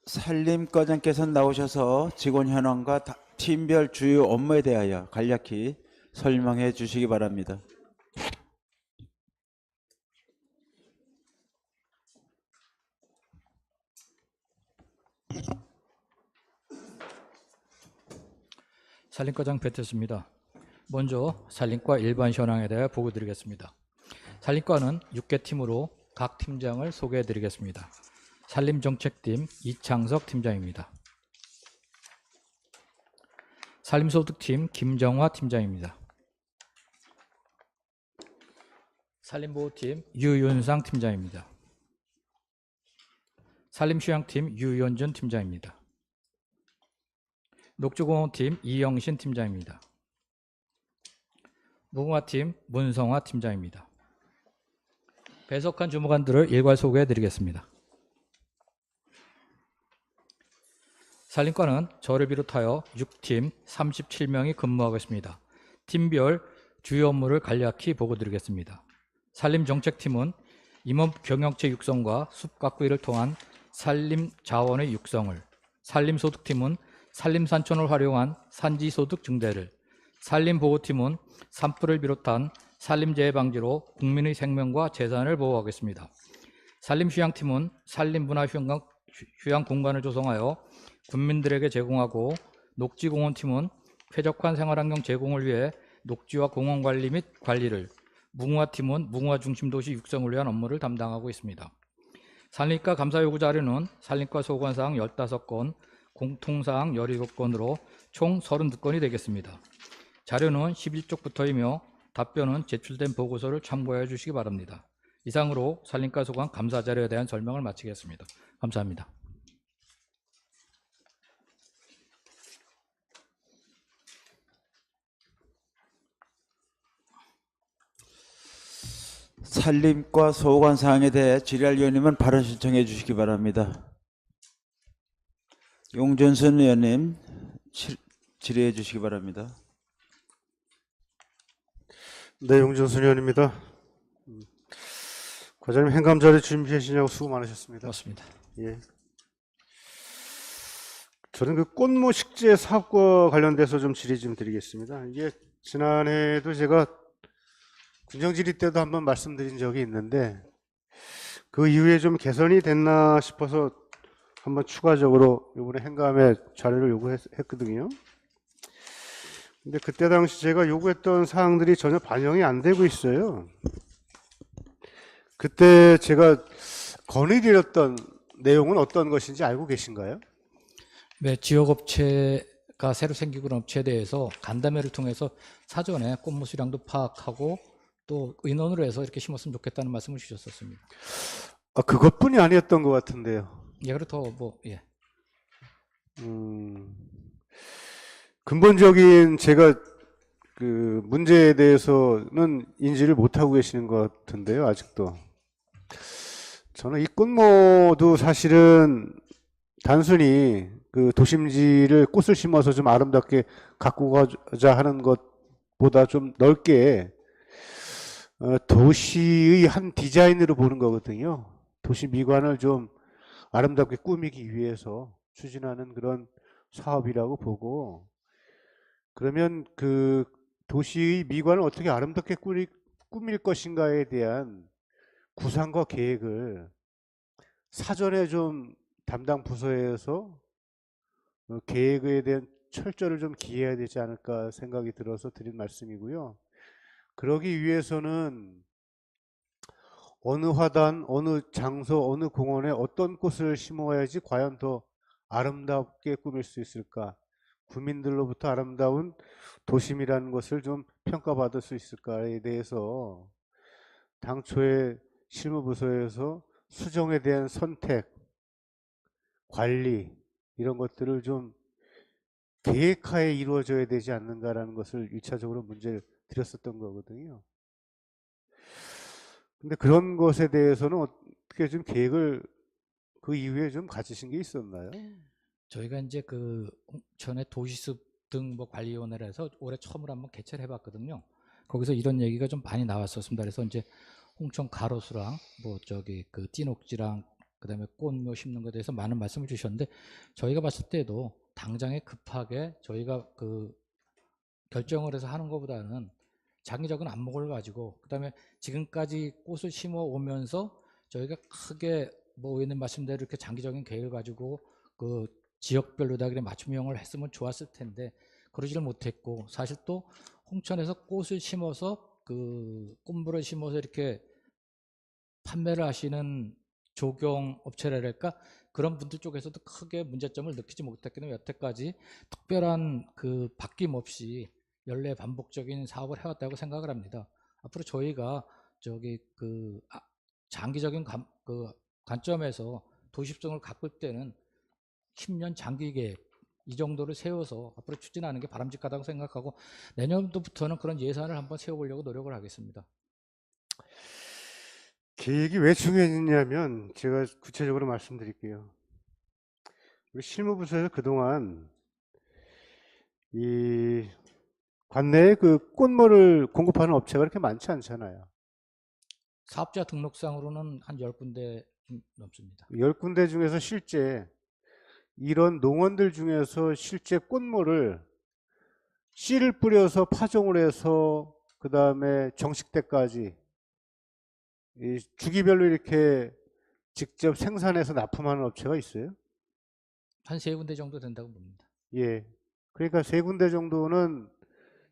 산림과장께서 나오셔서 직원 현황과 팀별 주요 업무에 대하여 간략히 설명해 주시기 바랍니다. 산림과장 배태수입니다. 먼저 산림과 일반 현황에 대해 보고 드리겠습니다. 산림과는 6개 팀으로 각 팀장을 소개해 드리겠습니다. 산림정책팀 이창석 팀장입니다. 산림소득팀 김정화 팀장입니다. 산림보호팀 유윤상 팀장입니다. 산림휴양팀 유연준 팀장입니다. 녹주공원팀 이영신 팀장입니다. 무궁화팀 문성화 팀장입니다. 배석한 주무관들을 일괄 소개해 드리겠습니다. 산림과는 저를 비롯하여 6팀 37명이 근무하고 있습니다. 팀별 주요 업무를 간략히 보고 드리겠습니다. 산림정책팀은 임업 경영체 육성과 숲 가꾸기를 통한 산림 자원의 육성을, 산림소득팀은 산림산촌을 활용한 산지소득 증대를, 산림보호팀은 산불을 비롯한 산림재해 방지로 국민의 생명과 재산을 보호하겠습니다. 산림휴양팀은 산림문화휴양 공간을 조성하여 군민들에게 제공하고, 녹지공원팀은 쾌적한 생활환경 제공을 위해 녹지와 공원 관리 및 관리를, 무궁화팀은 무궁화 중심 도시 육성을 위한 업무를 담당하고 있습니다. 산림과 감사 요구 자료는 산림과 소관사항 15건, 공통사항 17건으로 총 32건이 되겠습니다. 자료는 11쪽부터이며 답변은 제출된 보고서를 참고해 주시기 바랍니다. 이상으로 산림과 소관 감사 자료에 대한 설명을 마치겠습니다. 감사합니다. 산림과 소관 사항에 대해 질의위원님은 발언 신청해 주시기 바랍니다. 용준순 의원님 질의해 주시기 바랍니다. 네, 용준순 의원입니다. 과장님 행감 자료 준비해 주시냐고 수고 많으셨습니다. 맞습니다. 예. 저는 그 꽃모 식재 사업과 관련돼서 좀 질의 좀 드리겠습니다. 이게 지난해도 제가 군정질의 때도 한번 말씀드린 적이 있는데 그 이후에 좀 개선이 됐나 싶어서 한번 추가적으로 이번에 행감의 자료를 요구했거든요. 근데 그때 당시 제가 요구했던 사항들이 전혀 반영이 안 되고 있어요. 그때 제가 건의드렸던 내용은 어떤 것인지 알고 계신가요? 네, 지역업체가 새로 생기고 있는 업체에 대해서 간담회를 통해서 사전에 꽃무 수량도 파악하고 또 인원으로 해서 이렇게 심었으면 좋겠다는 말씀을 주셨었습니다. 아, 그것뿐이 아니었던 것 같은데요. 예, 그렇다 예. 근본적인 제가 그 문제에 대해서는 인지를 못하고 계시는 것 같은데요, 아직도. 저는 이 꽃모도 사실은 단순히 그 도심지를 꽃을 심어서 좀 아름답게 가꾸고자 하는 것보다 좀 넓게 도시의 한 디자인으로 보는 거거든요. 도시 미관을 좀 아름답게 꾸미기 위해서 추진하는 그런 사업이라고 보고, 그러면 그 도시의 미관을 어떻게 아름답게 꾸밀 것인가에 대한 구상과 계획을 사전에 좀 담당 부서에서 계획에 대한 철저를 좀 기해야 되지 않을까 생각이 들어서 드린 말씀이고요. 그러기 위해서는 어느 화단, 어느 장소, 어느 공원에 어떤 꽃을 심어야지 과연 더 아름답게 꾸밀 수 있을까? 국민들로부터 아름다운 도심이라는 것을 좀 평가받을 수 있을까에 대해서 당초에 실무부서에서 수정에 대한 선택, 관리 이런 것들을 좀 계획하에 이루어져야 되지 않는가라는 것을 1차적으로 문제를 드렸었던 거거든요. 근데 그런 것에 대해서는 어떻게 좀 계획을 그 이후에 좀 가지신 게 있었나요? 저희가 이제 그 전에 도시숲 등 뭐 관리위원회를 해서 올해 처음으로 한번 개최를 해봤거든요. 거기서 이런 얘기가 좀 많이 나왔었습니다. 그래서 이제 홍천 가로수랑 뭐 저기 그 띠녹지랑 그다음에 꽃묘 심는 것에 대해서 많은 말씀을 주셨는데 저희가 봤을 때도 당장에 급하게 저희가 그 결정을 해서 하는 것보다는 장기적인 안목을 가지고 그다음에 지금까지 꽃을 심어 오면서 저희가 크게 뭐 의원님 말씀대로 이렇게 장기적인 계획을 가지고 그 지역별로 다 그래 맞춤형을 했으면 좋았을 텐데 그러지를 못했고 사실 또 홍천에서 꽃을 심어서 그 꽃물을 심어서 이렇게 판매를 하시는 조경 업체랄까 그런 분들 쪽에서도 크게 문제점을 느끼지 못했기 때문에 여태까지 특별한 그 바뀜 없이 연례 반복적인 사업을 해왔다고 생각을 합니다. 앞으로 저희가 저기 그 장기적인 그 관점에서 도시습성을 가꿀 때는 10년 장기 계획 이 정도를 세워서 앞으로 추진하는 게 바람직하다고 생각하고 내년도부터는 그런 예산을 한번 세워보려고 노력을 하겠습니다. 계획이 왜 중요했냐면 제가 구체적으로 말씀드릴게요. 우리 실무부서에서 그동안 이 관내에 그 꽃모를 공급하는 업체가 그렇게 많지 않잖아요. 사업자 등록상으로는 한 10군데 좀 넘습니다. 10군데 중에서 실제 이런 농원들 중에서 실제 꽃모를 씨를 뿌려서 파종을 해서 그 다음에 정식 때까지 이 주기별로 이렇게 직접 생산해서 납품하는 업체가 있어요? 한 3군데 정도 된다고 봅니다. 예. 그러니까 3군데 정도는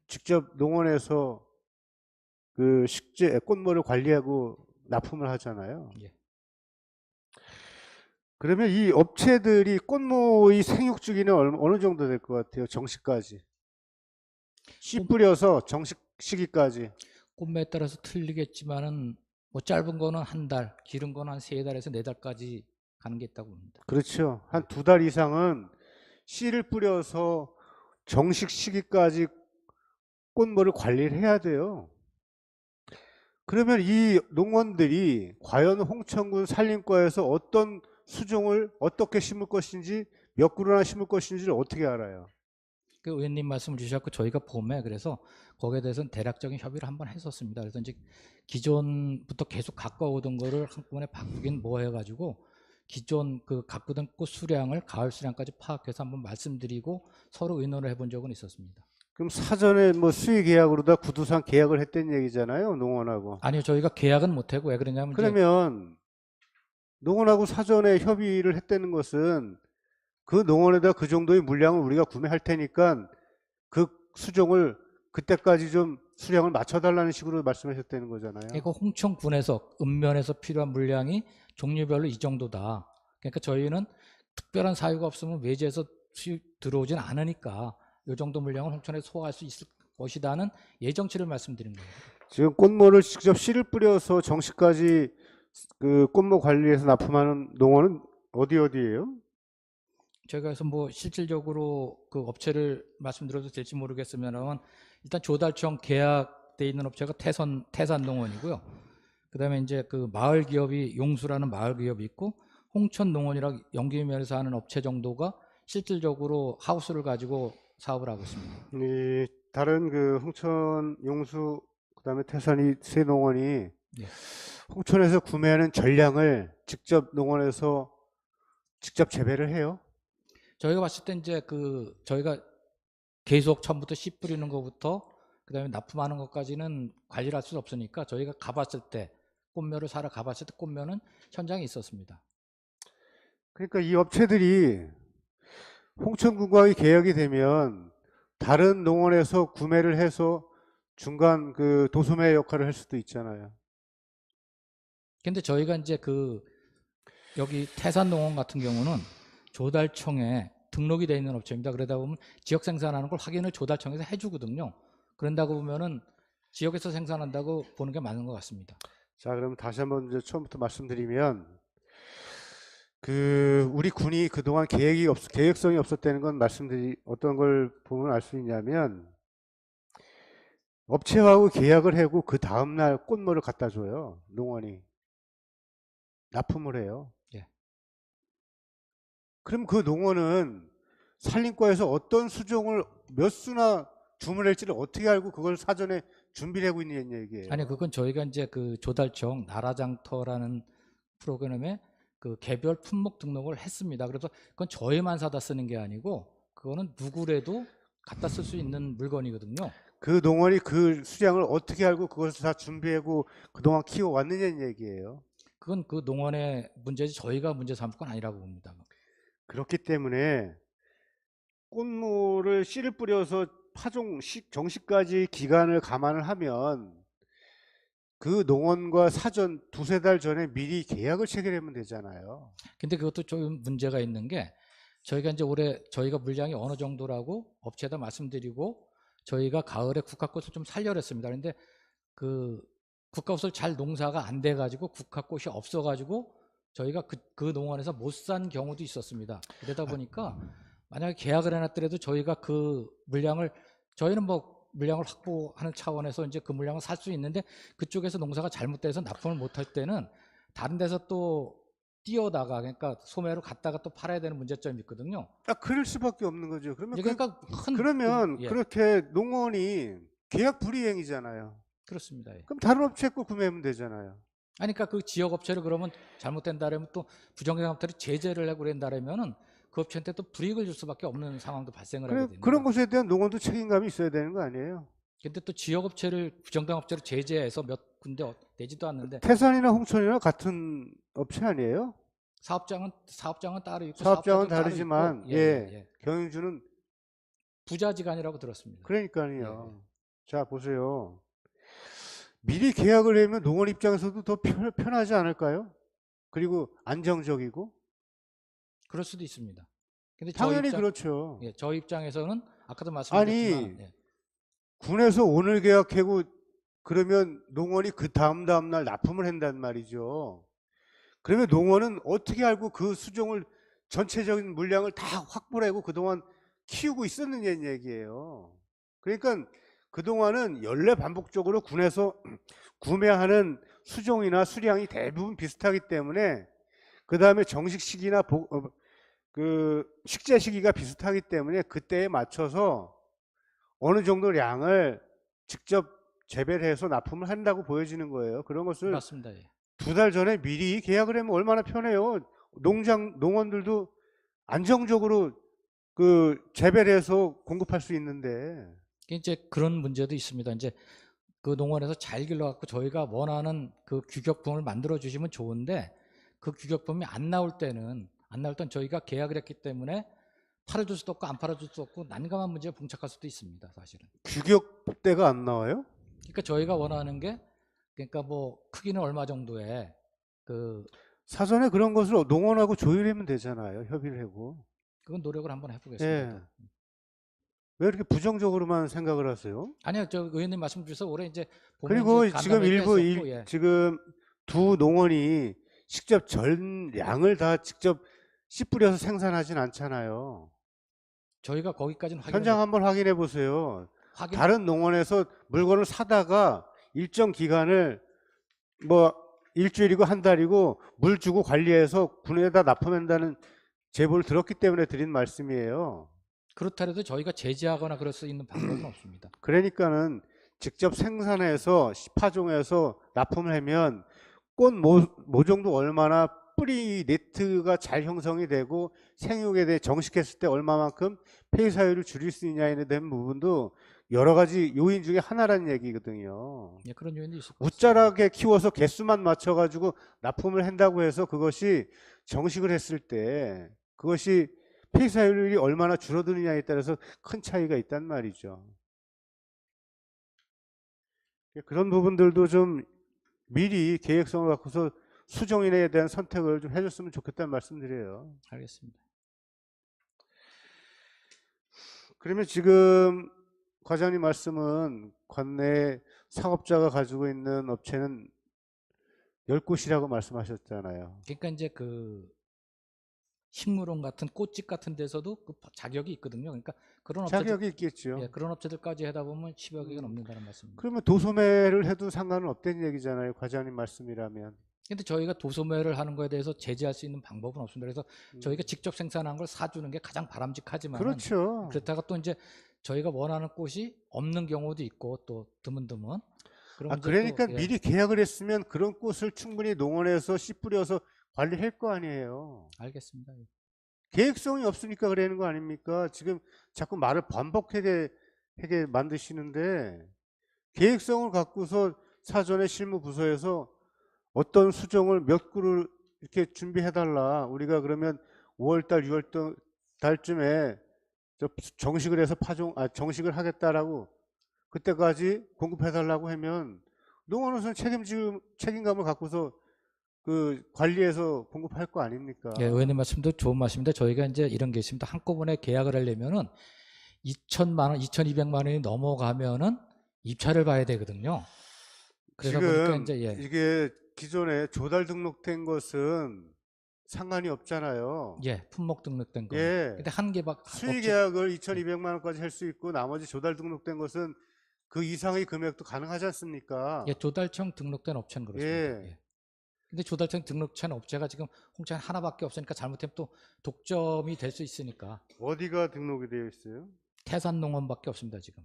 직접 농원에서 그 식재 꽃모를 관리하고 납품을 하잖아요. 예. 그러면 이 업체들이 꽃모의 생육 주기는 어느 정도 될 것 같아요? 정식까지. 씨 뿌려서 정식 시기까지. 꽃매에 따라서 틀리겠지만은 뭐 짧은 거는 한 달, 길은 거는 한 3달에서 4달까지 가는 게 있다고 봅니다. 그렇죠. 한 2달 이상은 씨를 뿌려서 정식 시기까지 꽃모를 관리를 해야 돼요. 그러면 이 농원들이 과연 홍천군 산림과에서 어떤 수종을 어떻게 심을 것인지 몇 그루나 심을 것인지를 어떻게 알아요? 그 의원님 말씀을 주셨고 저희가 봄에 그래서 거기에 대해서는 대략적인 협의를 한번 했었습니다. 그래서 이제 기존부터 계속 가까워오던 거를 한꺼번에 바꾸긴 뭐 해가지고 기존 그 가꾸던 꽃 수량을 가을 수량까지 파악해서 한번 말씀드리고 서로 의논을 해본 적은 있었습니다. 그럼 사전에 뭐 수의 계약으로다 구두상 계약을 했던 얘기잖아요, 농원하고. 아니요, 저희가 계약은 못하고 왜 그러냐면 이제 그러면 농원하고 사전에 협의를 했다는 것은 그 농원에다 그 정도의 물량을 우리가 구매할 테니까 그 수종을 그때까지 좀 수량을 맞춰달라는 식으로 말씀하셨다는 거잖아요. 그러니까 홍천군에서 읍면에서 필요한 물량이 종류별로 이 정도다. 그러니까 저희는 특별한 사유가 없으면 외지에서 수입 들어오진 않으니까 이 정도 물량은 홍천에서 소화할 수 있을 것이다는 예정치를 말씀드린 거예요. 지금 꽃모를 직접 씨를 뿌려서 정식까지 그 꽃모 관리해서 납품하는 농원은 어디예요? 저희가 그래서 뭐 실질적으로 그 업체를 말씀드려도 될지 모르겠으면 일단 조달청 계약돼 있는 업체가 태산농원이고요. 그다음에 이제 그 마을 기업이 용수라는 마을 기업이 있고 홍천농원이라고 연기면에서 하는 업체 정도가 실질적으로 하우스를 가지고 사업을 하고 있습니다. 이 다른 그 홍천 용수 그다음에 태산이 세 농원이 예. 홍천에서 구매하는 전량을 직접 농원에서 직접 재배를 해요. 저희가 봤을 때 이제 그 저희가 계속 처음부터 씨 뿌리는 것부터 그다음에 납품하는 것까지는 관리를 할 수 없으니까 저희가 가봤을 때 꽃묘를 사러 가봤을 때 꽃묘는 현장에 있었습니다. 그러니까 이 업체들이 홍천군과의 계약이 되면 다른 농원에서 구매를 해서 중간 그 도소매 역할을 할 수도 있잖아요. 근데 저희가 이제 그 여기 태산농원 같은 경우는 조달청에 등록이 되어 있는 업체입니다. 그러다 보면 지역 생산하는 걸 확인을 조달청에서 해주거든요. 그런다고 보면은 지역에서 생산한다고 보는 게 맞는 것 같습니다. 자, 그럼 다시 한번 이제 처음부터 말씀드리면 그 우리 군이 그동안 계획성이 없었다는 건 어떤 걸 보면 알 수 있냐면 업체하고 계약을 하고 그 다음날 꽃모를 갖다 줘요. 농원이 납품을 해요. 예. 그럼 그 농원은 산림과에서 어떤 수종을 몇 수나 주문할지를 어떻게 알고 그걸 사전에 준비를 하고 있는 얘기예요. 아니 그건 저희가 이제 그 조달청 나라장터라는 프로그램에 그 개별 품목 등록을 했습니다. 그래서 그건 저희만 사다 쓰는 게 아니고 그거는 누구래도 갖다 쓸 수 있는 물건이거든요. 그 농원이 그 수량을 어떻게 알고 그것을 다 준비하고 그동안 키워왔느냐는 얘기예요. 그건 그 농원의 문제지 저희가 문제 삼을 건 아니라고 봅니다. 그렇기 때문에 꽃무를 씨를 뿌려서 정식까지 기간을 감안을 하면 그 농원과 사전 두세 달 전에 미리 계약을 체결하면 되잖아요. 근데 그것도 좀 문제가 있는 게 저희가 이제 올해 저희가 물량이 어느 정도라고 업체에다 말씀드리고 저희가 가을에 국화꽃을 좀 살려고 했습니다. 그런데 그 국화꽃을 잘 농사가 안 돼가지고 국화꽃이 없어가지고 저희가 그 농원에서 못 산 경우도 있었습니다. 그러다 보니까 만약에 계약을 해놨더라도 저희가 그 물량을 저희는 뭐 물량을 확보하는 차원에서 이제 그 물량을 살 수 있는데 그쪽에서 농사가 잘못돼서 납품을 못할 때는 다른 데서 또 뛰어다가 그러니까 소매로 갔다가 또 팔아야 되는 문제점이 있거든요. 그럴 수밖에 없는 거죠. 그러면 그러니까 그러면 예, 그렇게 농원이 계약 불이행이잖아요. 그렇습니다. 예. 그럼 다른 업체 거 구매하면 되잖아요. 아니, 그러니까 그 지역 업체를 그러면 잘못된다라면 또 부정경영 업체를 제재를 하고 그런다라면은 그 업체한테 또 불이익을 줄 수밖에 없는 상황도 발생을 하게 됩니다. 그런 것에 대한 농원도 책임감이 있어야 되는 거 아니에요? 근데 또 지역 업체를 부정경 업체로 제재해서 몇 군데 내지도 않는데 태산이나 홍천이나 같은 업체 아니에요? 사업장은 따로 있고 사업장은 사업자도 따로 다르지만 있고, 예. 경영주는 부자지간이라고 들었습니다. 그러니까요. 예. 자, 보세요. 미리 계약을 하면 농원 입장에서도 더 편하지 않을까요? 그리고 안정적이고. 그럴 수도 있습니다. 근데 당연히 그렇죠. 저희 입장에서는 아까도 아니, 말씀드렸지만 군에서 오늘 계약하고 그러면 농원이 그 다음 날 납품을 한단 말이죠. 그러면 농원은 어떻게 알고 그 수종을 전체적인 물량을 다 확보를 하고 그동안 키우고 있었느냐는 얘기예요. 그러니까 그동안은 연례 반복적으로 군에서 구매하는 수종이나 수량이 대부분 비슷하기 때문에 그 다음에 정식 시기나 그 식재 시기가 비슷하기 때문에 그때에 맞춰서 어느 정도 양을 직접 재배를 해서 납품을 한다고 보여지는 거예요. 그런 것을 맞습니다. 예. 2달 전에 미리 계약을 하면 얼마나 편해요. 농원들도 안정적으로 그 재배를 해서 공급할 수 있는데. 이제 그런 문제도 있습니다. 이제 그 농원에서 잘 길러갖고 저희가 원하는 그 규격품을 만들어 주시면 좋은데 그 규격품이 안 나올 때는 저희가 계약을 했기 때문에 팔아줄 수도 없고 안 팔아줄 수도 없고 난감한 문제에 봉착할 수도 있습니다. 사실은. 규격대가 안 나와요? 그러니까 저희가 원하는 게 그러니까 뭐 크기는 얼마 정도의 그 사전에 그런 것을 농원하고 조율하면 되잖아요. 협의를 하고. 그건 노력을 한번 해보겠습니다. 예. 왜 이렇게 부정적으로만 생각을 하세요? 아니요, 저 의원님 말씀 주셔서 올해 이제 보면 그리고 이제 지금 간담회도 지금 두 농원이 직접 전량을 다 직접 씨 뿌려서 생산하진 않잖아요. 저희가 거기까지는 현장 한번 확인해 보세요. 확인 다른 농원에서 물건을 사다가 일정 기간을 뭐 일주일이고 한 달이고 물 주고 관리해서 군에다 납품한다는 제보를 들었기 때문에 드린 말씀이에요. 그렇더라도 저희가 제재하거나 그럴 수 있는 방법은 없습니다. 그러니까는 직접 생산해서 파종해서 납품을 하면 꽃 모종도 얼마나 뿌리 네트가 잘 형성이 되고 생육에 대해 정식했을 때 얼마만큼 폐사율을 줄일 수 있냐에 대한 부분도 여러 가지 요인 중에 하나라는 얘기거든요. 예, 그런 요인도 있을 것 같습니다. 웃자라게 키워서 개수만 맞춰가지고 납품을 한다고 해서 그것이 정식을 했을 때 그것이 폐사율이 얼마나 줄어드느냐에 따라서 큰 차이가 있단 말이죠. 그런 부분들도 좀 미리 계획성을 갖고서 수종인에 대한 선택을 좀 해줬으면 좋겠다는 말씀드려요. 알겠습니다. 그러면 지금 과장님 말씀은 관내 상업자가 가지고 있는 업체는 10곳이라고 말씀하셨잖아요. 그러니까 이제 그 식물원 같은 꽃집 같은 데서도 그 자격이 있거든요. 그러니까 그런 자격이 있겠죠. 예, 그런 업체들까지 하다 보면 10여 개가 넘는다는 말씀입니다. 그러면 도소매를 해도 상관은 없다는 얘기잖아요. 과장님 말씀이라면. 근데 저희가 도소매를 하는 거에 대해서 제재할 수 있는 방법은 없습니다. 그래서 저희가 직접 생산한 걸 사주는 게 가장 바람직하지만 그렇죠. 그렇다가 또 이제 저희가 원하는 꽃이 없는 경우도 있고 또 드문드문 그러면 이제 그러니까 또, 예, 미리 계약을 했으면 그런 꽃을 충분히 농원에서 씨 뿌려서 관리할 거 아니에요. 알겠습니다. 예. 계획성이 없으니까 그러는 거 아닙니까? 지금 자꾸 말을 반복하게 만드시는데 계획성을 갖고서 사전에 실무부서에서 어떤 수정을 몇 구를 이렇게 준비해달라. 우리가 그러면 5월달, 6월달쯤에 정식을 해서 정식을 하겠다라고 그때까지 공급해달라고 하면 농원에서는 책임감을 갖고서 그 관리해서 공급할 거 아닙니까? 예, 의원님 말씀도 좋은 말씀인데 저희가 이제 이런 게 있습니다. 한꺼번에 계약을 하려면은 2천만 원, 2,200만 원이 넘어가면은 입찰을 봐야 되거든요. 그러다 보니까 지금 이제 예, 이게 기존에 조달 등록된 것은 상관이 없잖아요. 예, 품목 등록된 거. 예. 근데 한 개밖 수의 계약을 2,200만 원까지 할 수 있고 나머지 조달 등록된 것은 그 이상의 금액도 가능하지 않습니까? 예, 조달청 등록된 업체는 그렇습니다. 예. 예. 근데 조달청 등록된 업체가 지금 홍천 하나밖에 없으니까 잘못하면 또 독점이 될 수 있으니까 어디가 등록이 되어 있어요? 태산농원밖에 없습니다 지금.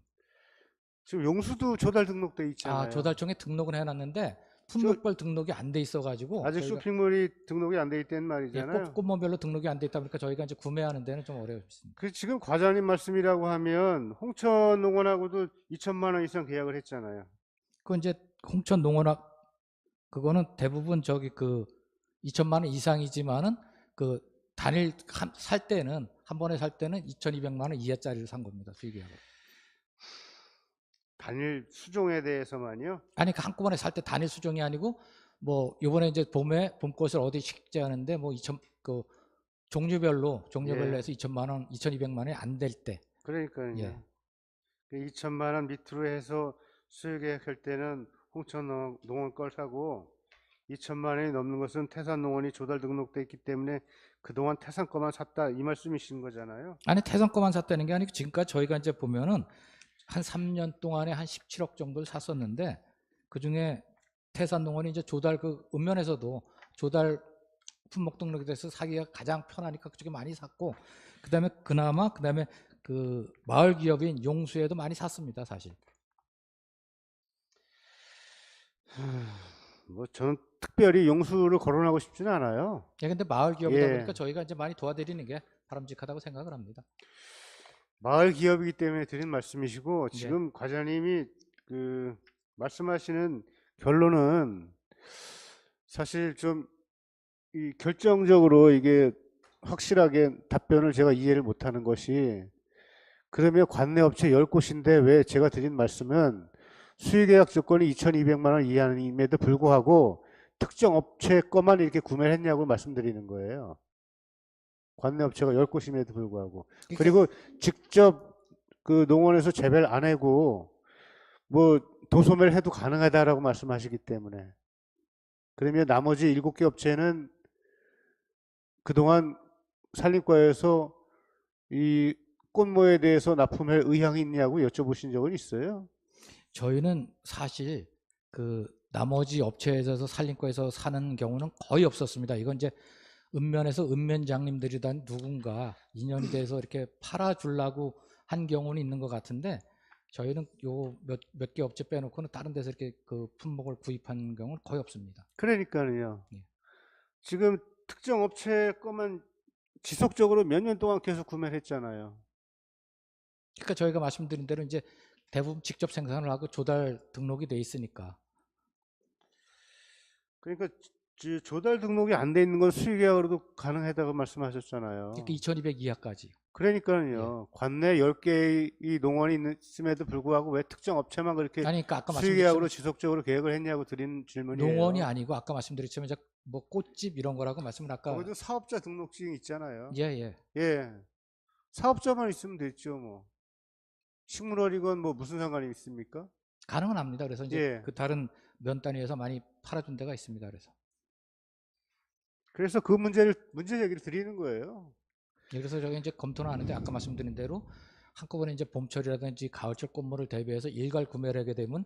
지금 용수도 조달 등록돼 있잖아요. 아, 조달청에 등록은 해놨는데 품목별 등록이 안 돼 있어가지고 아직 저희가 쇼핑몰이 등록이 안 돼 있다는 예, 말이잖아요. 꽃몬별로 등록이 안 돼 있다 보니까 저희가 이제 구매하는 데는 좀 어려웠습니다. 그 지금 과장님 말씀이라고 하면 홍천농원하고도 2천만 원 이상 계약을 했잖아요. 그 이제 홍천 농원학 그거는 대부분 저기 그 2천만 원 이상이지만은 그 단일 살 때는 한 번에 살 때는 2,200만 원 이하짜리를 산 겁니다. 수익계약을. 단일 수종에 대해서만요. 아니 그 한꺼번에 살 때 단일 수종이 아니고 뭐 요번에 이제 봄꽃을 어디 식재하는데 뭐 2천 그 종류별로 예. 해서 2천만 원, 2,200만 원이 안 될 때. 그러니까요. 예. 그 2천만 원 밑으로 해서 수요 계획할 때는 홍천농원 걸 사고 2천만 원이 넘는 것은 태산농원이 조달 등록돼 있기 때문에 그동안 태산 거만 샀다 이 말씀이신 거잖아요. 아니 태산 거만 샀다는 게 아니고 지금까지 저희가 이제 보면은 한 3년 동안에 한 17억 정도를 샀었는데 그중에 태산농원이 이제 조달 그 읍면에서도 조달 품목 등록에 대해서 사기가 가장 편하니까 그쪽에 많이 샀고 그다음에 그다음에 그 마을 기업인 용수에도 많이 샀습니다 사실. 뭐 저는 특별히 용수를 거론하고 싶지는 않아요. 예, 근데 마을 기업이다 예. 보니까 저희가 이제 많이 도와드리는 게 바람직하다고 생각을 합니다. 마을 기업이기 때문에 드린 말씀이시고 예. 지금 과장님이 그 말씀하시는 결론은 사실 좀 이 결정적으로 이게 확실하게 답변을 제가 이해를 못하는 것이 그러면 관내 업체 10곳인데 왜 제가 드린 말씀은 수의계약 조건이 2,200만 원 이하임에도 불구하고 특정 업체 거만 이렇게 구매를 했냐고 말씀드리는 거예요. 관내 업체가 10곳임에도 불구하고. 그리고 직접 그 농원에서 재배를 안 하고 뭐 도소매를 해도 가능하다라고 말씀하시기 때문에 그러면 나머지 7개 업체는 그동안 산림과에서 이 꽃모에 대해서 납품할 의향이 있냐고 여쭤보신 적은 있어요? 저희는 사실 그 나머지 업체에서 산림과에서 사는 경우는 거의 없었습니다. 이건 이제 읍면에서 읍면장님들이란 누군가 인연이 돼서 이렇게 팔아주려고 한 경우는 있는 것 같은데 저희는 요 몇 개 업체 빼놓고는 다른 데서 이렇게 그 품목을 구입한 경우는 거의 없습니다. 그러니까요. 예. 지금 특정 업체 거만 지속적으로 몇 년 동안 계속 구매를 했잖아요. 그러니까 저희가 말씀드린 대로 이제 대부분 직접 생산을 하고 조달 등록이 돼 있으니까. 그러니까 조달 등록이 안 돼 있는 건 수의계약으로도 가능하다고 말씀하셨잖아요. 그러니까 2,200 이하까지. 그러니까요. 관내 10개의 농원이 있음에도 불구하고 왜 특정 업체만 그렇게 아니 그러니까 아까 수의계약으로 말씀드렸지만 지속적으로 계획을 했냐고 드린 질문이에요. 농원이 아니고 아까 말씀드렸지만 이제 뭐 꽃집 이런 거라고 말씀을 아까 거기도 사업자 등록증 있잖아요. 예. 예. 사업자만 있으면 됐죠, 뭐. 식물원이건 뭐 무슨 상관이 있습니까? 가능은 합니다. 그래서 이제 예. 그 다른 면 단위에서 많이 팔아준 데가 있습니다. 그래서 그 문제 제기를 드리는 거예요. 예, 그래서 저희 이제 검토는 하는데 아까 말씀드린 대로 한꺼번에 이제 봄철이라든지 가을철 꽃물을 대비해서 일괄 구매를 하게 되면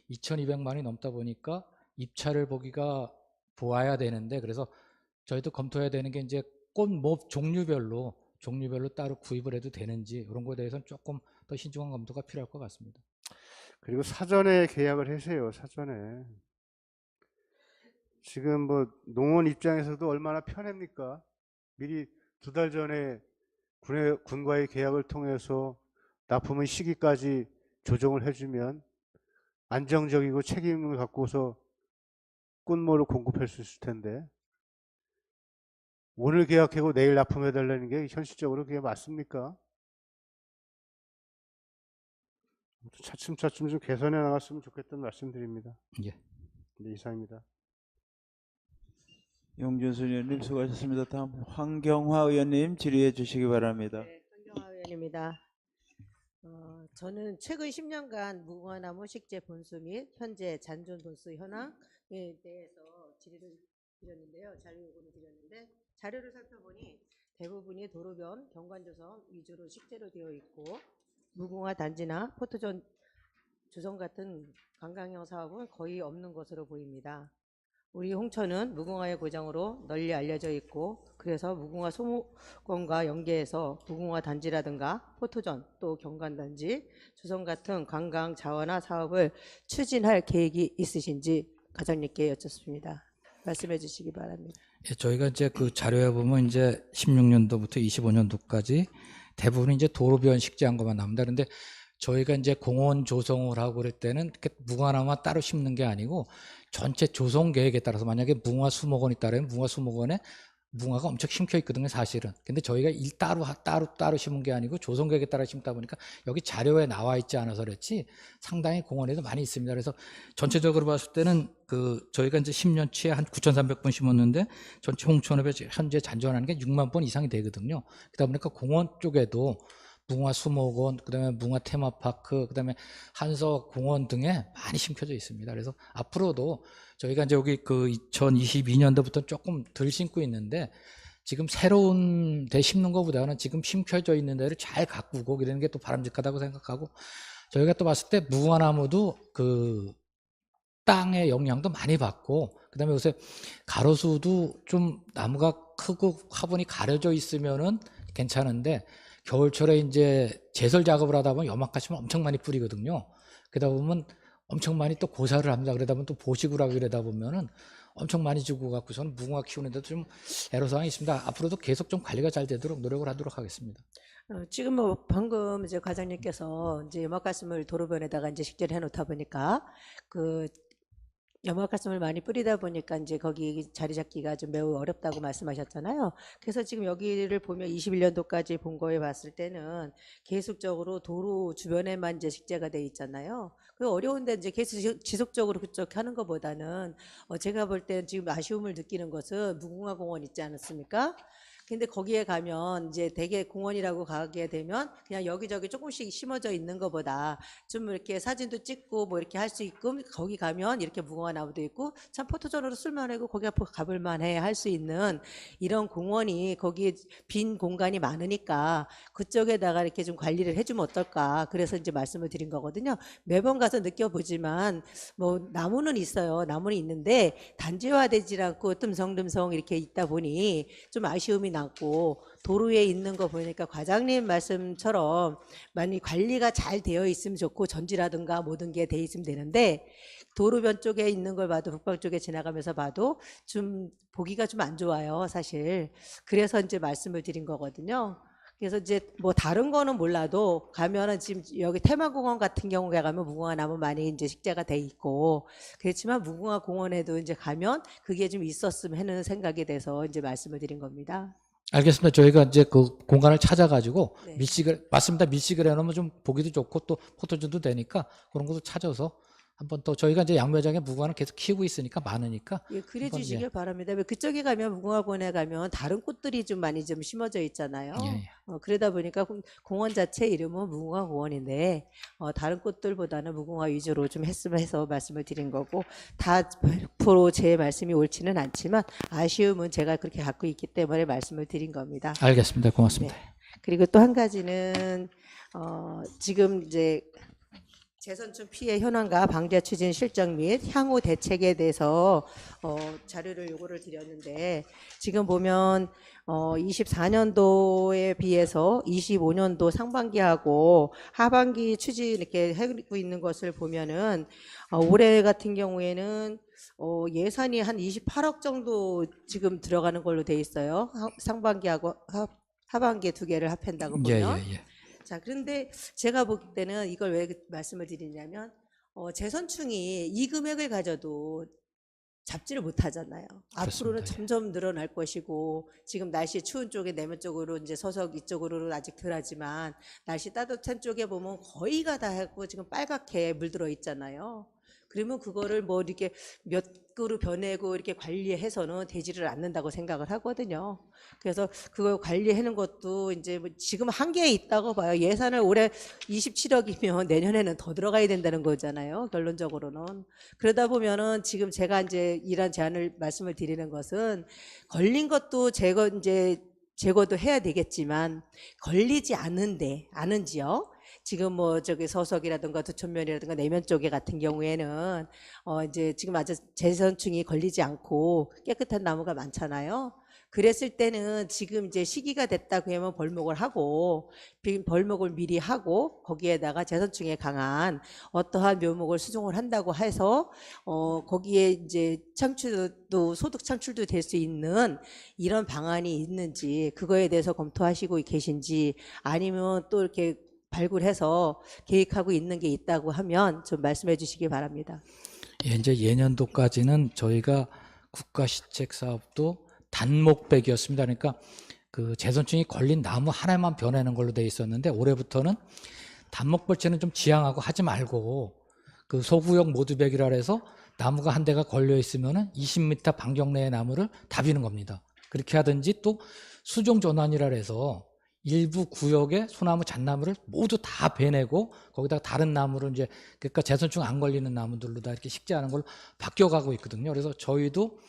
2,200만이 넘다 보니까 입찰을 보아야 되는데 그래서 저희도 검토해야 되는 게 이제 꽃몹 종류별로 따로 구입을 해도 되는지 이런 거에 대해서는 조금 더 신중한 검토가 필요할 것 같습니다. 그리고 사전에 계약을 하세요, 사전에. 지금 뭐 농원 입장에서도 얼마나 편합니까? 미리 2달 전에 군과의 계약을 통해서 납품의 시기까지 조정을 해주면 안정적이고 책임을 갖고서 꽃모를 공급할 수 있을 텐데, 오늘 계약하고 내일 납품해달라는 게 현실적으로 그게 맞습니까? 차츰차츰 좀 개선해 나갔으면 좋겠다는 말씀드립니다. 예. 네, 이상입니다. 용준수 의원님 수고하셨습니다. 다음 황경화 의원님 질의해 주시기 바랍니다. 네, 황경화 의원입니다. 저는 최근 10년간 무궁화나무 식재 본수 및 현재 잔존 본수 현황에 대해서 질의를 드렸는데요. 자료 요구를 드렸는데 자료를 살펴보니 대부분이 도로변, 경관조성 위주로 식재로 되어 있고 무궁화 단지나 포토존 조성 같은 관광형 사업은 거의 없는 것으로 보입니다. 우리 홍천은 무궁화의 고장으로 널리 알려져 있고 그래서 무궁화 소모권과 연계해서 무궁화 단지라든가 포토존 또 경관단지 조성 같은 관광 자원화 사업을 추진할 계획이 있으신지 과장님께 여쭙습니다. 말씀해 주시기 바랍니다. 예, 저희가 이제 그 자료에 보면 이제 16년도부터 25년도까지 대부분 이제 도로변 식재한 것만 나옵니다. 그런데 저희가 이제 공원 조성을 하고 그럴 때는 이렇게 무궁화나무만 따로 심는 게 아니고 전체 조성 계획에 따라서 만약에 무궁화 수목원이 따르면 무궁화 수목원에 무궁화가 엄청 심겨 있거든요, 사실은. 근데 저희가 따로 심은 게 아니고 조성 계획에 따라 심다 보니까 여기 자료에 나와 있지 않아서 그렇지 상당히 공원에도 많이 있습니다. 그래서 전체적으로 봤을 때는 저희가 이제 10년치에 한 9,300번 심었는데 전체 홍천읍에 현재 잔존하는 게 6만 번 이상이 되거든요. 그러다 보니까 공원 쪽에도 무궁화 수목원, 그다음에 무궁화 테마파크, 그다음에 한서공원 등에 많이 심겨져 있습니다. 그래서 앞으로도 저희가 이제 여기 2022년도부터 조금 덜 심고 있는데 지금 새로운 데 심는 것보다는 지금 심겨져 있는 데를 잘 가꾸고 이러는 게 또 바람직하다고 생각하고 저희가 또 봤을 때 무궁화나무도 땅의 영향도 많이 받고 그다음에 요새 가로수도 좀 나무가 크고 화분이 가려져 있으면은 괜찮은데 겨울철에 이제 제설 작업을 하다 보면 염화가시면 엄청 많이 뿌리거든요. 그러다 보면 엄청 많이 또 고사를 합니다. 그러다 보면 또 보식을 하고 이러다 보면은 엄청 많이 주고 갖고서는 무궁화 키우는데도 좀 애로사항이 있습니다. 앞으로도 계속 좀 관리가 잘 되도록 노력을 하도록 하겠습니다. 지금 뭐 방금 이제 과장님께서 이제 염화가스물 도로변에다가 이제 식재를 해놓다 보니까 염화가스물 많이 뿌리다 보니까 이제 거기 자리 잡기가 좀 매우 어렵다고 말씀하셨잖아요. 그래서 지금 여기를 보면 21년도까지 본 거에 봤을 때는 계속적으로 도로 주변에만 이제 식재가 돼 있잖아요. 그 어려운데 이제 계속 지속적으로 그쪽 하는 것보다는 제가 볼 때는 지금 아쉬움을 느끼는 것은 무궁화 공원 있지 않습니까? 근데 거기에 가면 이제 되게 공원이라고 가게 되면 그냥 여기저기 조금씩 심어져 있는 것보다 좀 이렇게 사진도 찍고 뭐 이렇게 할 수 있고 거기 가면 이렇게 무궁화 나무도 있고 참 포토존으로 쓸만하고 거기 가볼 만해 할 수 있는 이런 공원이 거기에 빈 공간이 많으니까 그쪽에다가 이렇게 좀 관리를 해주면 어떨까 그래서 이제 말씀을 드린 거거든요. 매번 가서 느껴보지만 뭐 나무는 있어요. 나무는 있는데 단지화되지 않고 듬성듬성 이렇게 있다 보니 좀 아쉬움이 남고 도로에 있는 거 보니까 과장님 말씀처럼 많이 관리가 잘 되어 있으면 좋고 전지라든가 모든 게 돼 있으면 되는데 도로변 쪽에 있는 걸 봐도 북방 쪽에 지나가면서 봐도 좀 보기가 좀 안 좋아요, 사실. 그래서 이제 말씀을 드린 거거든요. 그래서 이제 뭐 다른 거는 몰라도 가면은 지금 여기 테마공원 같은 경우에 가면 무궁화 나무 많이 이제 식재가 돼 있고 그렇지만 무궁화 공원에도 이제 가면 그게 좀 있었으면 하는 생각이 돼서 이제 말씀을 드린 겁니다. 알겠습니다. 저희가 이제 그 공간을 찾아가지고 네. 맞습니다. 밀식을 해놓으면 좀 보기도 좋고 또 포토존도 되니까 그런 것도 찾아서 한번 또 저희가 이제 양매장에 무궁화는 계속 키우고 있으니까 많으니까 예, 그래 한번, 주시길 예. 바랍니다. 왜 그쪽에 가면 무궁화원에 가면 다른 꽃들이 좀 많이 좀 심어져 있잖아요. 예. 그러다 보니까 공원 자체 이름은 무궁화공원인데 다른 꽃들보다는 무궁화 위주로 좀 했으면 해서 말씀을 드린 거고 다 100% 제 말씀이 옳지는 않지만 아쉬움은 제가 그렇게 갖고 있기 때문에 말씀을 드린 겁니다. 알겠습니다. 고맙습니다. 그리고 또 한 가지는 지금 이제 재선충 피해 현황과 방제 추진 실정 및 향후 대책에 대해서 자료를 요구를 드렸는데 지금 보면 24년도에 비해서 25년도 상반기하고 하반기 추진 이렇게 하고 있는 것을 보면은 올해 같은 경우에는 예산이 한 28억 정도 지금 들어가는 걸로 돼 있어요. 상반기하고 하반기 두 개를 합한다고 보면. 예. 자, 그런데 제가 볼 때는 이걸 왜 말씀을 드리냐면 재선충이 이 금액을 가져도 잡지를 못하잖아요. 앞으로는 그렇습니다. 예. 점점 늘어날 것이고 지금 날씨 추운 쪽에 내면 쪽으로 이제 서석 이쪽으로는 아직 덜하지만 날씨 따뜻한 쪽에 보면 거의가 다 하고 지금 빨갛게 물들어 있잖아요. 그러면 그거를 뭐 이렇게 몇 그루 변내고 이렇게 관리해서는 되지를 않는다고 생각을 하거든요. 그래서 그걸 관리하는 것도 이제 뭐 지금 한계에 있다고 봐요. 예산을 올해 27억이면 내년에는 더 들어가야 된다는 거잖아요. 결론적으로는. 그러다 보면은 지금 제가 이제 이런 제안을 말씀을 드리는 것은 걸린 것도 제거도 해야 되겠지만 걸리지 않은 지역 지금 뭐 저기 서석이라든가 두천면이라든가 내면 쪽에 같은 경우에는 이제 지금 아주 재선충이 걸리지 않고 깨끗한 나무가 많잖아요. 그랬을 때는 지금 이제 시기가 됐다고 하면 벌목을 하고 벌목을 미리 하고 거기에다가 재선충에 강한 어떠한 묘목을 수종을 한다고 해서 거기에 이제 창출도 소득 창출도 될 수 있는 이런 방안이 있는지 그거에 대해서 검토하시고 계신지 아니면 또 이렇게 발굴해서 계획하고 있는 게 있다고 하면 좀 말씀해 주시기 바랍니다. 예, 이제 예년도까지는 저희가 국가시책 사업도 단목백이었습니다. 그러니까 그 재선충이 걸린 나무 하나만 변하는 걸로 돼 있었는데 올해부터는 단목벌채는 좀 지양하고 하지 말고 그 소구역 모두백이라 해서 나무가 한 대가 걸려 있으면은 20m 반경 내의 나무를 다 비는 겁니다. 그렇게 하든지 또 수종 전환이라 해서 일부 구역의 소나무 잣나무를 모두 다 베내고 거기다가 다른 나무를 이제 그러니까 재선충 안 걸리는 나무들로 다 이렇게 식재하는 걸로 바뀌어가고 있거든요. 그래서 저희도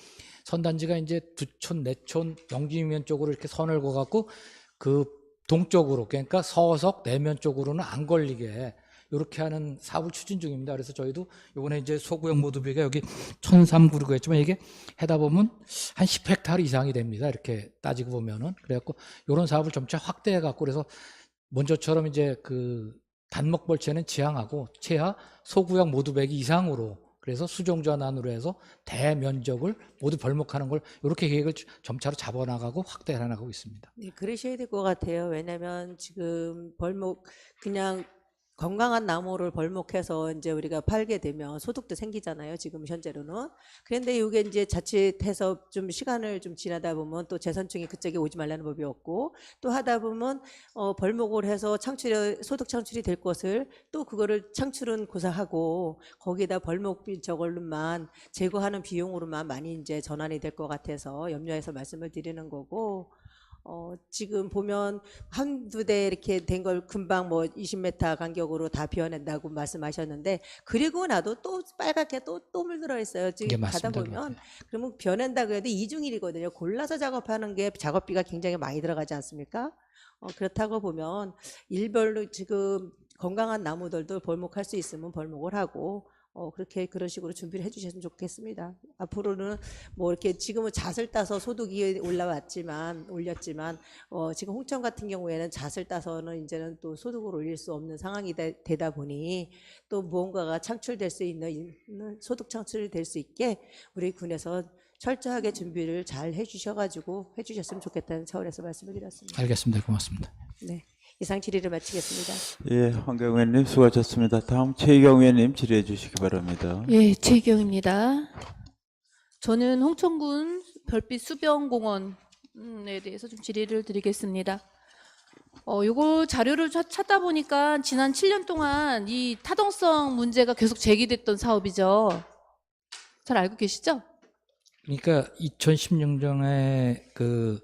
선단지가 이제 두촌, 내촌, 영지면 쪽으로 이렇게 선을 그어갖고 그 동쪽으로 그러니까 서석, 내면 쪽으로는 안 걸리게 이렇게 하는 사업을 추진 중입니다. 그래서 저희도 이번에 이제 소구역 모두비가 여기 1,396고 했지만 이게 해다 보면 한 10헥타르 이상이 됩니다. 이렇게 따지고 보면은. 그래갖고 이런 사업을 점차 확대해갖고 그래서 먼저처럼 이제 그 단목벌채는 지향하고 최하 소구역 모두배기 이상으로 그래서 수종전환으로 해서 대면적을 모두 벌목하는 걸 이렇게 계획을 점차로 잡아나가고 확대해 나가고 있습니다. 네, 그러셔야 될 것 같아요. 왜냐하면 지금 벌목 그냥 건강한 나무를 벌목해서 이제 우리가 팔게 되면 소득도 생기잖아요. 지금 현재로는. 그런데 이게 이제 자칫해서 좀 시간을 좀 지나다 보면 또 재선충이 그쪽에 오지 말라는 법이 없고 또 하다 보면 벌목을 해서 소득 창출이 될 것을 또 그거를 창출은 고사하고 거기에다 벌목비 저걸로만 제거하는 비용으로만 많이 이제 전환이 될 것 같아서 염려해서 말씀을 드리는 거고. 지금 보면 한두 대 이렇게 된 걸 금방 뭐 20m 간격으로 다 비워낸다고 말씀하셨는데 그리고 나도 또 빨갛게 또 물들어 있어요. 지금 가다 보면 그러면 비워낸다고 해도 이중일이거든요. 골라서 작업하는 게 작업비가 굉장히 많이 들어가지 않습니까? 그렇다고 보면 일별로 지금 건강한 나무들도 벌목할 수 있으면 벌목을 하고 그런 식으로 준비를 해주셨으면 좋겠습니다. 앞으로는 뭐 이렇게 지금은 잣을 따서 소득이 올렸지만 지금 홍천 같은 경우에는 잣을 따서는 이제는 또 소득을 올릴 수 없는 상황이 되다 보니 또 무언가가 창출될 수 있는 소득 창출이 될 수 있게 우리 군에서 철저하게 준비를 잘 해주셨으면 좋겠다는 차원에서 말씀을 드렸습니다. 알겠습니다. 고맙습니다. 네. 이상 질의를 마치겠습니다. 예, 황경 의원님 수고하셨습니다. 다음 최희경 의원님 질의해 주시기 바랍니다. 예, 최희경입니다. 저는 홍천군 별빛 수변공원에 대해서 좀 질의를 드리겠습니다. 요거 자료를 찾다 보니까 지난 7년 동안 이 타당성 문제가 계속 제기됐던 사업이죠. 잘 알고 계시죠? 그러니까 2016년에 그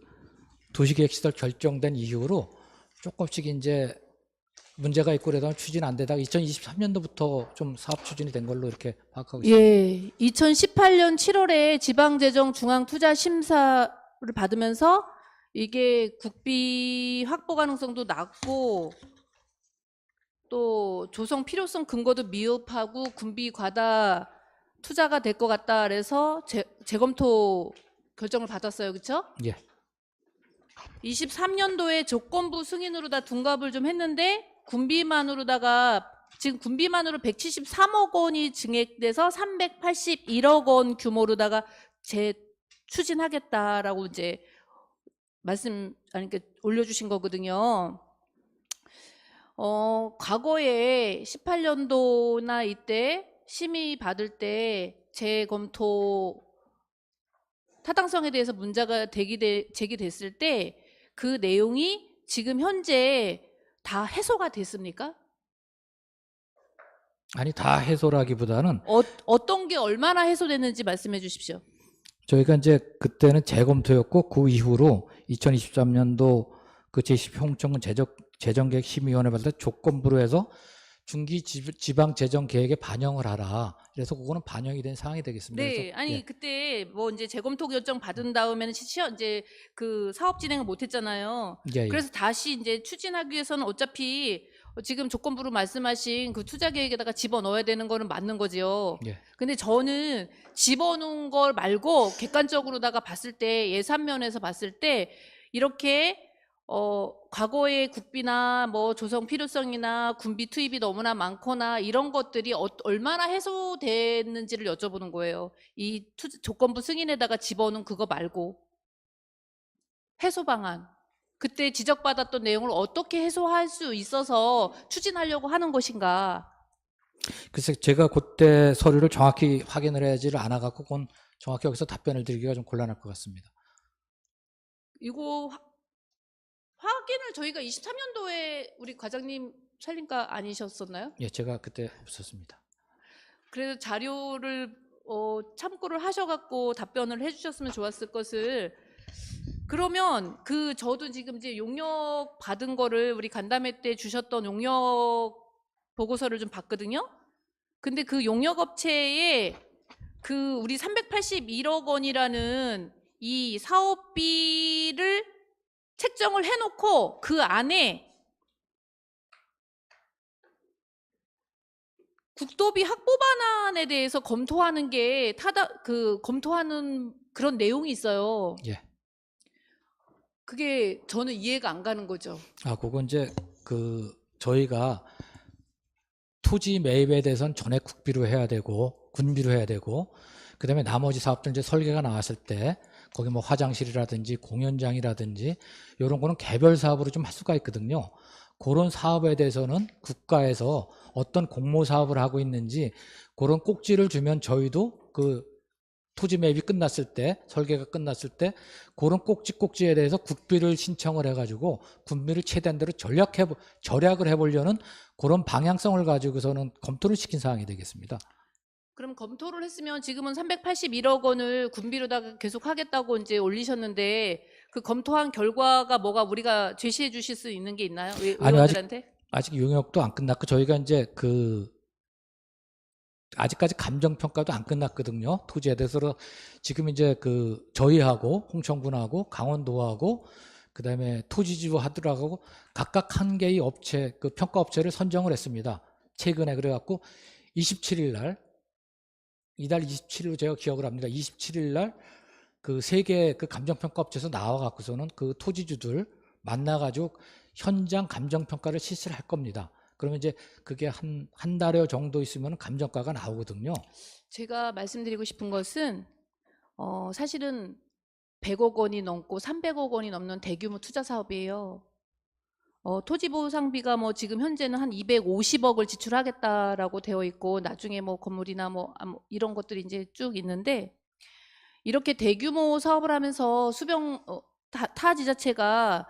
도시계획시설 결정된 이후로 조금씩 이제 문제가 있고 그러다 추진 안 되다가 2023년도부터 좀 사업 추진이 된 걸로 이렇게 파악하고 있습니다. 예, 2018년 7월에 지방재정 중앙투자심사를 받으면서 이게 국비 확보 가능성도 낮고 또 조성 필요성 근거도 미흡하고 군비 과다 투자가 될 것 같다 그래서 재검토 결정을 받았어요. 그렇죠? 예. 23년도에 조건부 승인으로 다 둔갑을 좀 했는데 군비만으로다가 지금 군비만으로 173억 원이 증액돼서 381억 원 규모로다가 추진하겠다라고 이제 올려주신 거거든요. 과거에 18년도나 이때 심의 받을 때 재검토 타당성에 대해서 문제가 제기됐을 때 그 내용이 지금 현재 다 해소가 됐습니까? 아니, 다 해소라기보다는 어떤 게 얼마나 해소됐는지 말씀해 주십시오. 저희가 이제 그때는 재검토였고 그 이후로 2023년도 그 제10홍천군 재정계획 심의위원회 받을 때 조건부로 해서 중기 지방 재정 계획에 반영을 하라. 그래서 그거는 반영이 된 사항이 되겠습니다. 네, 그래서, 아니 예. 그때 뭐 이제 재검토 결정 받은 다음에는 이제 그 사업 진행을 못했잖아요. 예, 예. 그래서 다시 이제 추진하기 위해서는 어차피 지금 조건부로 말씀하신 그 투자 계획에다가 집어넣어야 되는 거는 맞는 거지요. 예. 근데 저는 집어넣은 걸 말고 객관적으로다가 봤을 때 예산면에서 봤을 때 이렇게 과거의 국비나 뭐 조성 필요성이나 군비 투입이 너무나 많거나 이런 것들이 얼마나 해소됐는지를 여쭤보는 거예요. 이 조건부 승인에다가 집어넣은 그거 말고 해소 방안. 그때 지적받았던 내용을 어떻게 해소할 수 있어서 추진하려고 하는 것인가. 글쎄 제가 그때 서류를 정확히 확인을 하지를 않아 갖고 그건 정확히 여기서 답변을 드리기가 좀 곤란할 것 같습니다. 이거 확인을 저희가 23년도에 우리 과장님 살림가 아니셨었나요? 예, 제가 그때 없었습니다. 그래서 자료를 참고를 하셔갖고 답변을 해주셨으면 좋았을 것을. 그러면 저도 지금 이제 용역 받은 거를 우리 간담회 때 주셨던 용역 보고서를 좀 봤거든요. 근데 그 용역 업체에 우리 381억 원이라는 이 사업비를 책정을 해놓고 그 안에 국도비 확보 방안에 대해서 검토하는 게 검토하는 그런 내용이 있어요. 예. 그게 저는 이해가 안 가는 거죠. 그건 이제 저희가 토지 매입에 대해서는 전액 국비로 해야 되고 군비로 해야 되고 그다음에 나머지 사업들 이제 설계가 나왔을 때 거기 뭐 화장실이라든지 공연장이라든지 이런 거는 개별 사업으로 좀 할 수가 있거든요. 그런 사업에 대해서는 국가에서 어떤 공모 사업을 하고 있는지 그런 꼭지를 주면 저희도 그 토지 매입이 끝났을 때 설계가 끝났을 때 그런 꼭지에 대해서 국비를 신청을 해가지고 군비를 최대한 대로 절약을 해보려는 그런 방향성을 가지고서는 검토를 시킨 사항이 되겠습니다. 그럼 검토를 했으면 지금은 381억 원을 군비로다가 계속 하겠다고 이제 올리셨는데 그 검토한 결과가 뭐가 우리가 제시해 주실 수 있는 게 있나요? 아니요, 의원들한테? 아직 용역도 안 끝났고 저희가 이제 아직까지 감정평가도 안 끝났거든요. 토지에 대해서 지금 이제 저희하고 홍천군하고 강원도하고 그다음에 토지지부 하더라고 각각 한 개의 업체 평가 업체를 선정을 했습니다. 최근에 그래갖고 27일 날 이달 27일로 제가 기억을 합니다. 27일 날 그 세 개 감정평가 업체에서 나와 갖고서는 그 토지주들 만나가지고 현장 감정평가를 실시를 할 겁니다. 그러면 이제 그게 한 달여 정도 있으면 감정가가 나오거든요. 제가 말씀드리고 싶은 것은 사실은 100억 원이 넘고 300억 원이 넘는 대규모 투자 사업이에요. 토지보상비가 뭐 지금 현재는 한 250억을 지출하겠다라고 되어 있고 나중에 뭐 건물이나 뭐 이런 것들이 이제 쭉 있는데 이렇게 대규모 사업을 하면서 타 지자체가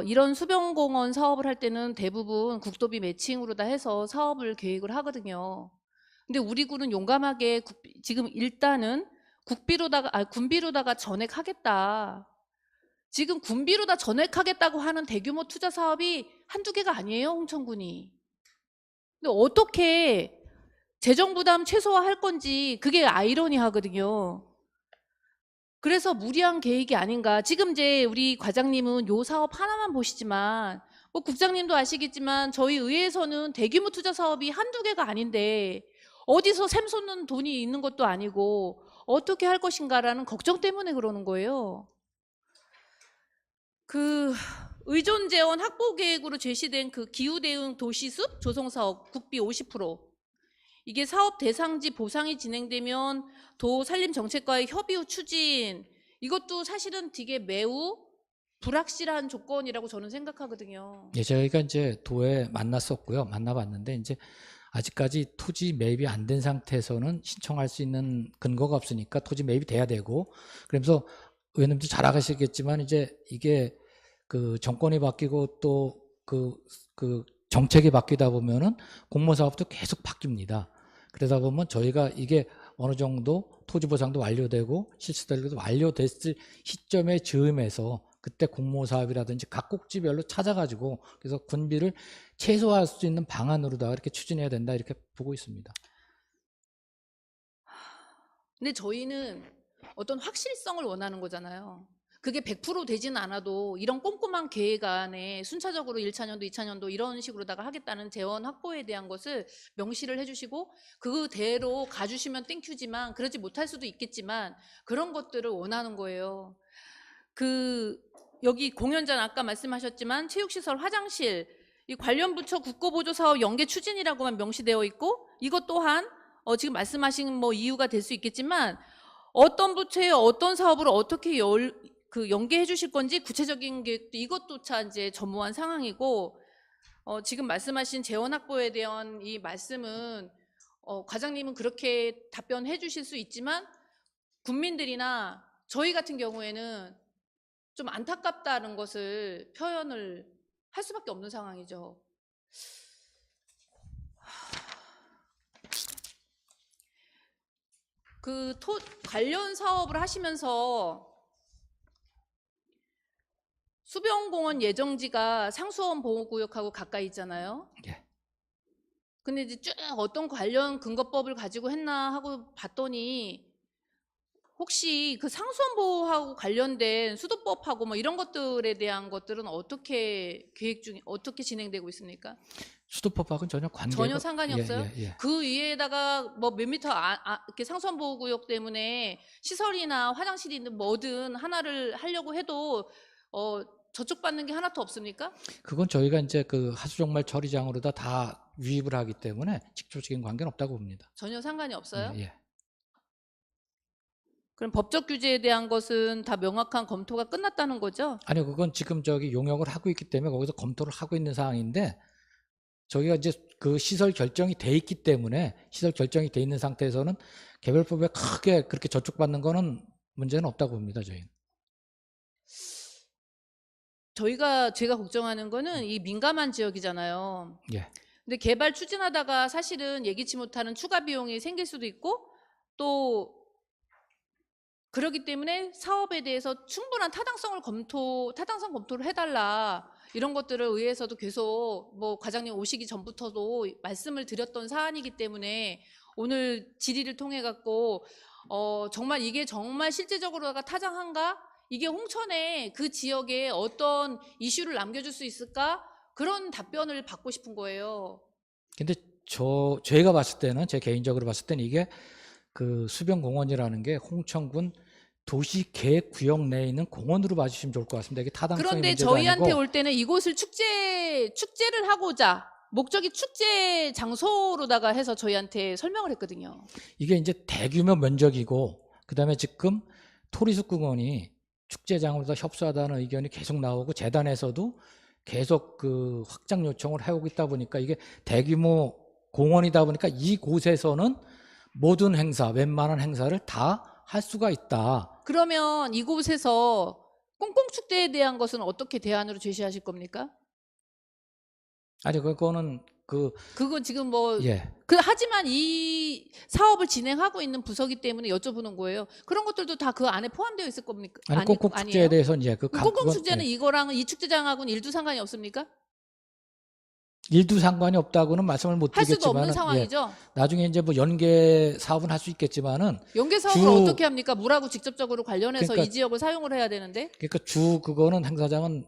이런 수변공원 사업을 할 때는 대부분 국도비 매칭으로 다 해서 사업을 계획을 하거든요. 근데 우리 군은 용감하게 지금 일단은 군비로다가 전액하겠다. 지금 군비로 다 전액하겠다고 하는 대규모 투자 사업이 한두 개가 아니에요, 홍천군이. 근데 어떻게 재정 부담 최소화할 건지 그게 아이러니하거든요. 그래서 무리한 계획이 아닌가. 지금 이제 우리 과장님은 요 사업 하나만 보시지만 뭐 국장님도 아시겠지만 저희 의회에서는 대규모 투자 사업이 한두 개가 아닌데 어디서 샘솟는 돈이 있는 것도 아니고 어떻게 할 것인가라는 걱정 때문에 그러는 거예요. 그 의존재원 확보 계획으로 제시된 그 기후대응 도시숲 조성사업 국비 50%, 이게 사업 대상지 보상이 진행되면 도 산림정책과의 협의 후 추진, 이것도 사실은 되게 매우 불확실한 조건이라고 저는 생각하거든요. 예, 저희가 이제 도에 만났었고요. 만나봤는데 이제 아직까지 토지 매입이 안 된 상태에서는 신청할 수 있는 근거가 없으니까 토지 매입이 돼야 되고, 그러면서 의원님도 잘 아시겠지만 이제 이게 그 정권이 바뀌고 또 그 정책이 바뀌다 보면은 공모 사업도 계속 바뀝니다. 그러다 보면 저희가 이게 어느 정도 토지 보상도 완료되고 실시되기도 완료됐을 시점에 즈음해서 그때 공모 사업이라든지 각 꼭지별로 찾아가지고 그래서 군비를 최소화할 수 있는 방안으로다가 이렇게 추진해야 된다, 이렇게 보고 있습니다. 근데 저희는 어떤 확실성을 원하는 거잖아요. 그게 100% 되지는 않아도 이런 꼼꼼한 계획 안에 순차적으로 1차년도, 2차년도 이런 식으로다가 하겠다는 재원 확보에 대한 것을 명시를 해주시고 그대로 가주시면 땡큐지만 그러지 못할 수도 있겠지만 그런 것들을 원하는 거예요. 여기 공연장 아까 말씀하셨지만 체육시설, 화장실, 이 관련 부처 국고보조 사업 연계 추진이라고만 명시되어 있고 이것 또한 지금 말씀하신 뭐 이유가 될 수 있겠지만 어떤 부처에 어떤 사업을 어떻게 연계해 주실 건지 구체적인 계획도 이것조차 이제 전무한 상황이고 지금 말씀하신 재원 확보에 대한 이 말씀은 과장님은 그렇게 답변해 주실 수 있지만 국민들이나 저희 같은 경우에는 좀 안타깝다는 것을 표현을 할 수밖에 없는 상황이죠. 관련 사업을 하시면서 수변공원 예정지가 상수원 보호구역하고 가까이 있잖아요. 예. 근데 이제 쭉 어떤 관련 근거법을 가지고 했나 하고 봤더니 혹시 그 상수원 보호하고 관련된 수도법하고 뭐 이런 것들에 대한 것들은 어떻게 어떻게 진행되고 있습니까? 수도법하고는 전혀 상관이 없어요? 예. 그 위에다가 뭐 몇 미터 이렇게 상수원 보호구역 때문에 시설이나 화장실이 있는 뭐든 하나를 하려고 해도 저촉받는 게 하나도 없습니까? 그건 저희가 이제 그 하수종말 처리장으로다 다 유입을 하기 때문에 직접적인 관계는 없다고 봅니다. 전혀 상관이 없어요? 예. 그럼 법적 규제에 대한 것은 다 명확한 검토가 끝났다는 거죠? 아니요, 그건 지금 용역을 하고 있기 때문에 거기서 검토를 하고 있는 상황인데 저희가 이제 그 시설 결정이 돼 있기 때문에 시설 결정이 돼 있는 상태에서는 개별법에 크게 그렇게 저촉받는 거는 문제는 없다고 봅니다, 저희는. 제가 걱정하는 거는 이 민감한 지역이잖아요. 예. 근데 개발 추진하다가 사실은 예기치 못하는 추가 비용이 생길 수도 있고 또 그렇기 때문에 사업에 대해서 충분한 타당성 검토를 해달라, 이런 것들을 의회에서도 계속 뭐 과장님 오시기 전부터도 말씀을 드렸던 사안이기 때문에 오늘 질의를 통해 갖고 정말 이게 정말 실제적으로가 타당한가? 이게 홍천에 그 지역에 어떤 이슈를 남겨줄 수 있을까? 그런 답변을 받고 싶은 거예요. 근데 저희가 봤을 때는, 제 개인적으로 봤을 때는 이게 그 수변공원이라는 게 홍천군 도시계획구역 내에 있는 공원으로 봐주시면 좋을 것 같습니다. 이게 타당성이 그런데 문제가 저희한테 아니고. 올 때는 이곳을 축제를 하고자 목적이 축제 장소로다가 해서 저희한테 설명을 했거든요. 이게 이제 대규모 면적이고 그다음에 지금 토리숲공원이 축제장으로 협소하다는 의견이 계속 나오고 재단에서도 계속 그 확장 요청을 해오고 있다 보니까 이게 대규모 공원이다 보니까 이곳에서는 모든 행사, 웬만한 행사를 다 할 수가 있다. 그러면 이곳에서 꽁꽁축제에 대한 것은 어떻게 대안으로 제시하실 겁니까? 아니 그거는 그건 지금 뭐 예. 하지만 이 사업을 진행하고 있는 부서기 때문에 여쭤보는 거예요. 그런 것들도 다 그 안에 포함되어 있을 겁니까? 아니 꽁꽁 축제에 대해서는 이제 꽁꽁 축제는 예. 이거랑 이 축제장하고는 일도 상관이 없습니까? 일도 상관이 없다고는 말씀을 못 할 수도 드리겠지만 없는 상황이죠. 나중에 이제 뭐 연계 사업은 할 수 있겠지만은 연계 사업을 어떻게 합니까? 물하고 직접적으로 관련해서 그러니까 이 지역을 사용을 해야 되는데. 그거는 행사장은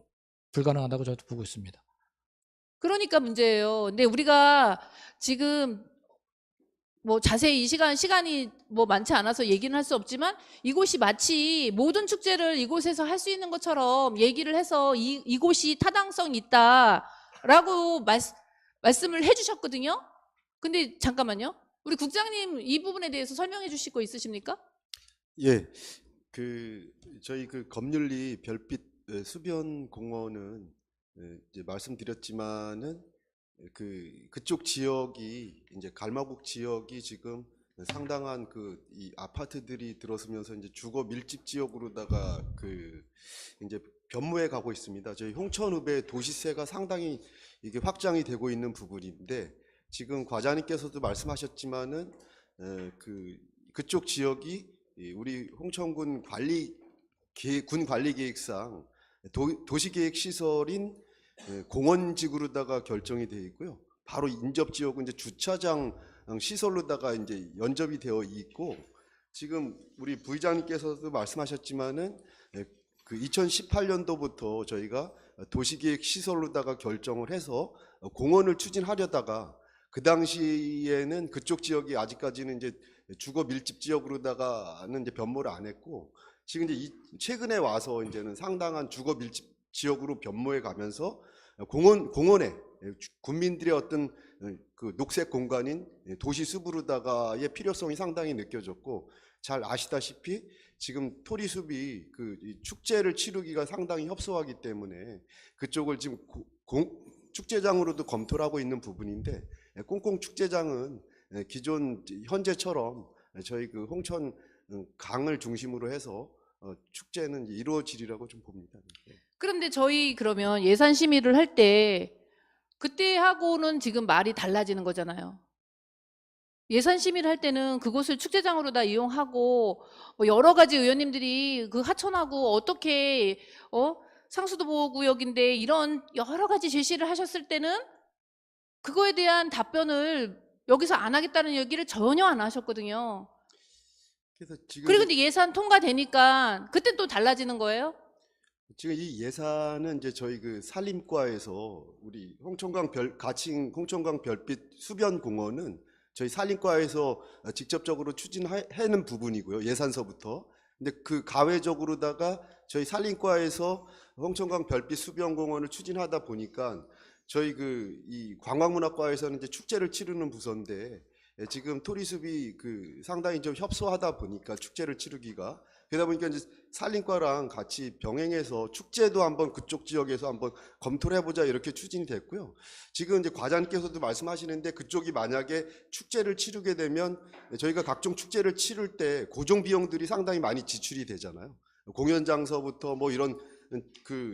불가능하다고 저도 보고 있습니다. 그러니까 문제예요. 근데 우리가 지금 뭐 자세히 이 시간이 뭐 많지 않아서 얘기는 할 수 없지만 이곳이 마치 모든 축제를 이곳에서 할 수 있는 것처럼 얘기를 해서 이곳이 타당성이 있다라고 말씀을 해주셨거든요. 근데 잠깐만요. 우리 국장님 이 부분에 대해서 설명해 주실 거 있으십니까? 예, 저희 검률리 별빛 수변 공원은 이제 말씀드렸지만은 그쪽 지역이 이제 갈마국 지역이 지금 상당한 이 아파트들이 들어서면서 이제 주거 밀집 지역으로다가 이제 변모해 가고 있습니다. 저희 홍천읍의 도시세가 상당히 이게 확장이 되고 있는 부분인데 지금 과장님께서도 말씀하셨지만은 그쪽 지역이 우리 홍천군 군 관리 계획상 도시계획 시설인 공원지구로다가 결정이 되어 있고요. 바로 인접 지역은 이제 주차장 시설로다가 이제 연접이 되어 있고 지금 우리 부의장님께서도 말씀하셨지만은 2018년도부터 저희가 도시계획 시설로다가 결정을 해서 공원을 추진하려다가 그 당시에는 그쪽 지역이 아직까지는 이제 주거 밀집 지역으로다가는 이제 변모를 안 했고 지금 이제 최근에 와서 이제는 상당한 주거 밀집 지역으로 변모해 가면서 공원에 군민들의 어떤 녹색 공간인 도시 숲으로다가의 필요성이 상당히 느껴졌고 잘 아시다시피 지금 토리숲이 이 축제를 치르기가 상당히 협소하기 때문에 그쪽을 지금 축제장으로도 검토를 하고 있는 부분인데 꽁꽁 축제장은 기존 현재처럼 저희 홍천 강을 중심으로 해서 축제는 이루어지리라고 좀 봅니다. 그런데 저희 그러면 예산 심의를 할 때 그때하고는 지금 말이 달라지는 거잖아요. 예산 심의를 할 때는 그곳을 축제장으로 다 이용하고 뭐 여러 가지 의원님들이 하천하고 어떻게 상수도 보호구역인데 이런 여러 가지 제시를 하셨을 때는 그거에 대한 답변을 여기서 안 하겠다는 얘기를 전혀 안 하셨거든요. 그래서 지금 그리고 근데 예산 통과되니까 그때 또 달라지는 거예요? 지금 이 예산은 이제 저희 산림과에서 우리 가칭 홍천강 별빛 수변 공원은 저희 산림과에서 직접적으로 추진하는 부분이고요. 예산서부터. 근데 가외적으로다가 저희 산림과에서 홍천강 별빛 수변 공원을 추진하다 보니까 저희 이 관광문화과에서는 이제 축제를 치르는 부서인데 지금 토리숲이 상당히 좀 협소하다 보니까 축제를 치르기가 그러다 보니까 이제 산림과랑 같이 병행해서 축제도 한번 그쪽 지역에서 한번 검토를 해보자 이렇게 추진이 됐고요. 지금 이제 과장님께서도 말씀하시는데 그쪽이 만약에 축제를 치르게 되면 저희가 각종 축제를 치를 때 고정 비용들이 상당히 많이 지출이 되잖아요. 공연장서부터 뭐 이런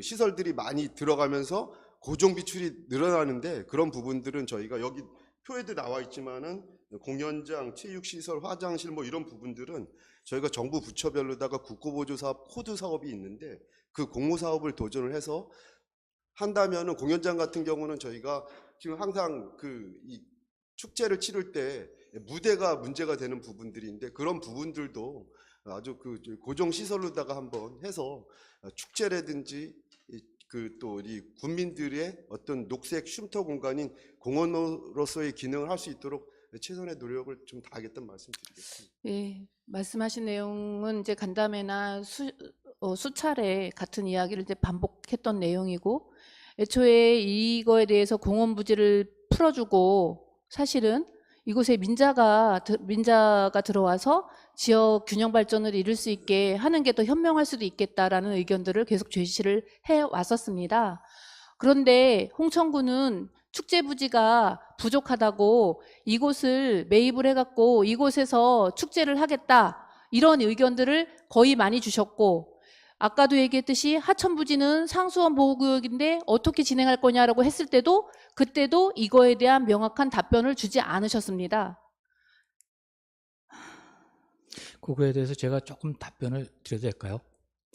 시설들이 많이 들어가면서 고정 비출이 늘어나는데 그런 부분들은 저희가 여기 표에도 나와 있지만은 공연장, 체육시설, 화장실 뭐 이런 부분들은 저희가 정부 부처별로다가 국고보조사업, 코드 사업이 있는데 그 공모사업을 도전을 해서 한다면은 공연장 같은 경우는 저희가 지금 항상 이 축제를 치를 때 무대가 문제가 되는 부분들인데 그런 부분들도 아주 고정 시설로다가 한번 해서 축제라든지 또 우리 국민들의 어떤 녹색 쉼터 공간인 공원으로서의 기능을 할 수 있도록 최선의 노력을 좀 다하겠다는 말씀드리겠습니다. 예, 말씀하신 내용은 이제 간담회나 수차례 같은 이야기를 이제 반복했던 내용이고 애초에 이거에 대해서 공원 부지를 풀어주고 사실은 이곳에 민자가 들어와서 지역 균형 발전을 이룰 수 있게 하는 게 더 현명할 수도 있겠다라는 의견들을 계속 제시를 해 왔었습니다. 그런데 홍천구는 축제 부지가 부족하다고 이곳을 매입을 해갖고 이곳에서 축제를 하겠다 이런 의견들을 거의 많이 주셨고 아까도 얘기했듯이 하천 부지는 상수원 보호구역인데 어떻게 진행할 거냐라고 했을 때도 그때도 이거에 대한 명확한 답변을 주지 않으셨습니다. 그거에 대해서 제가 조금 답변을 드려도 될까요?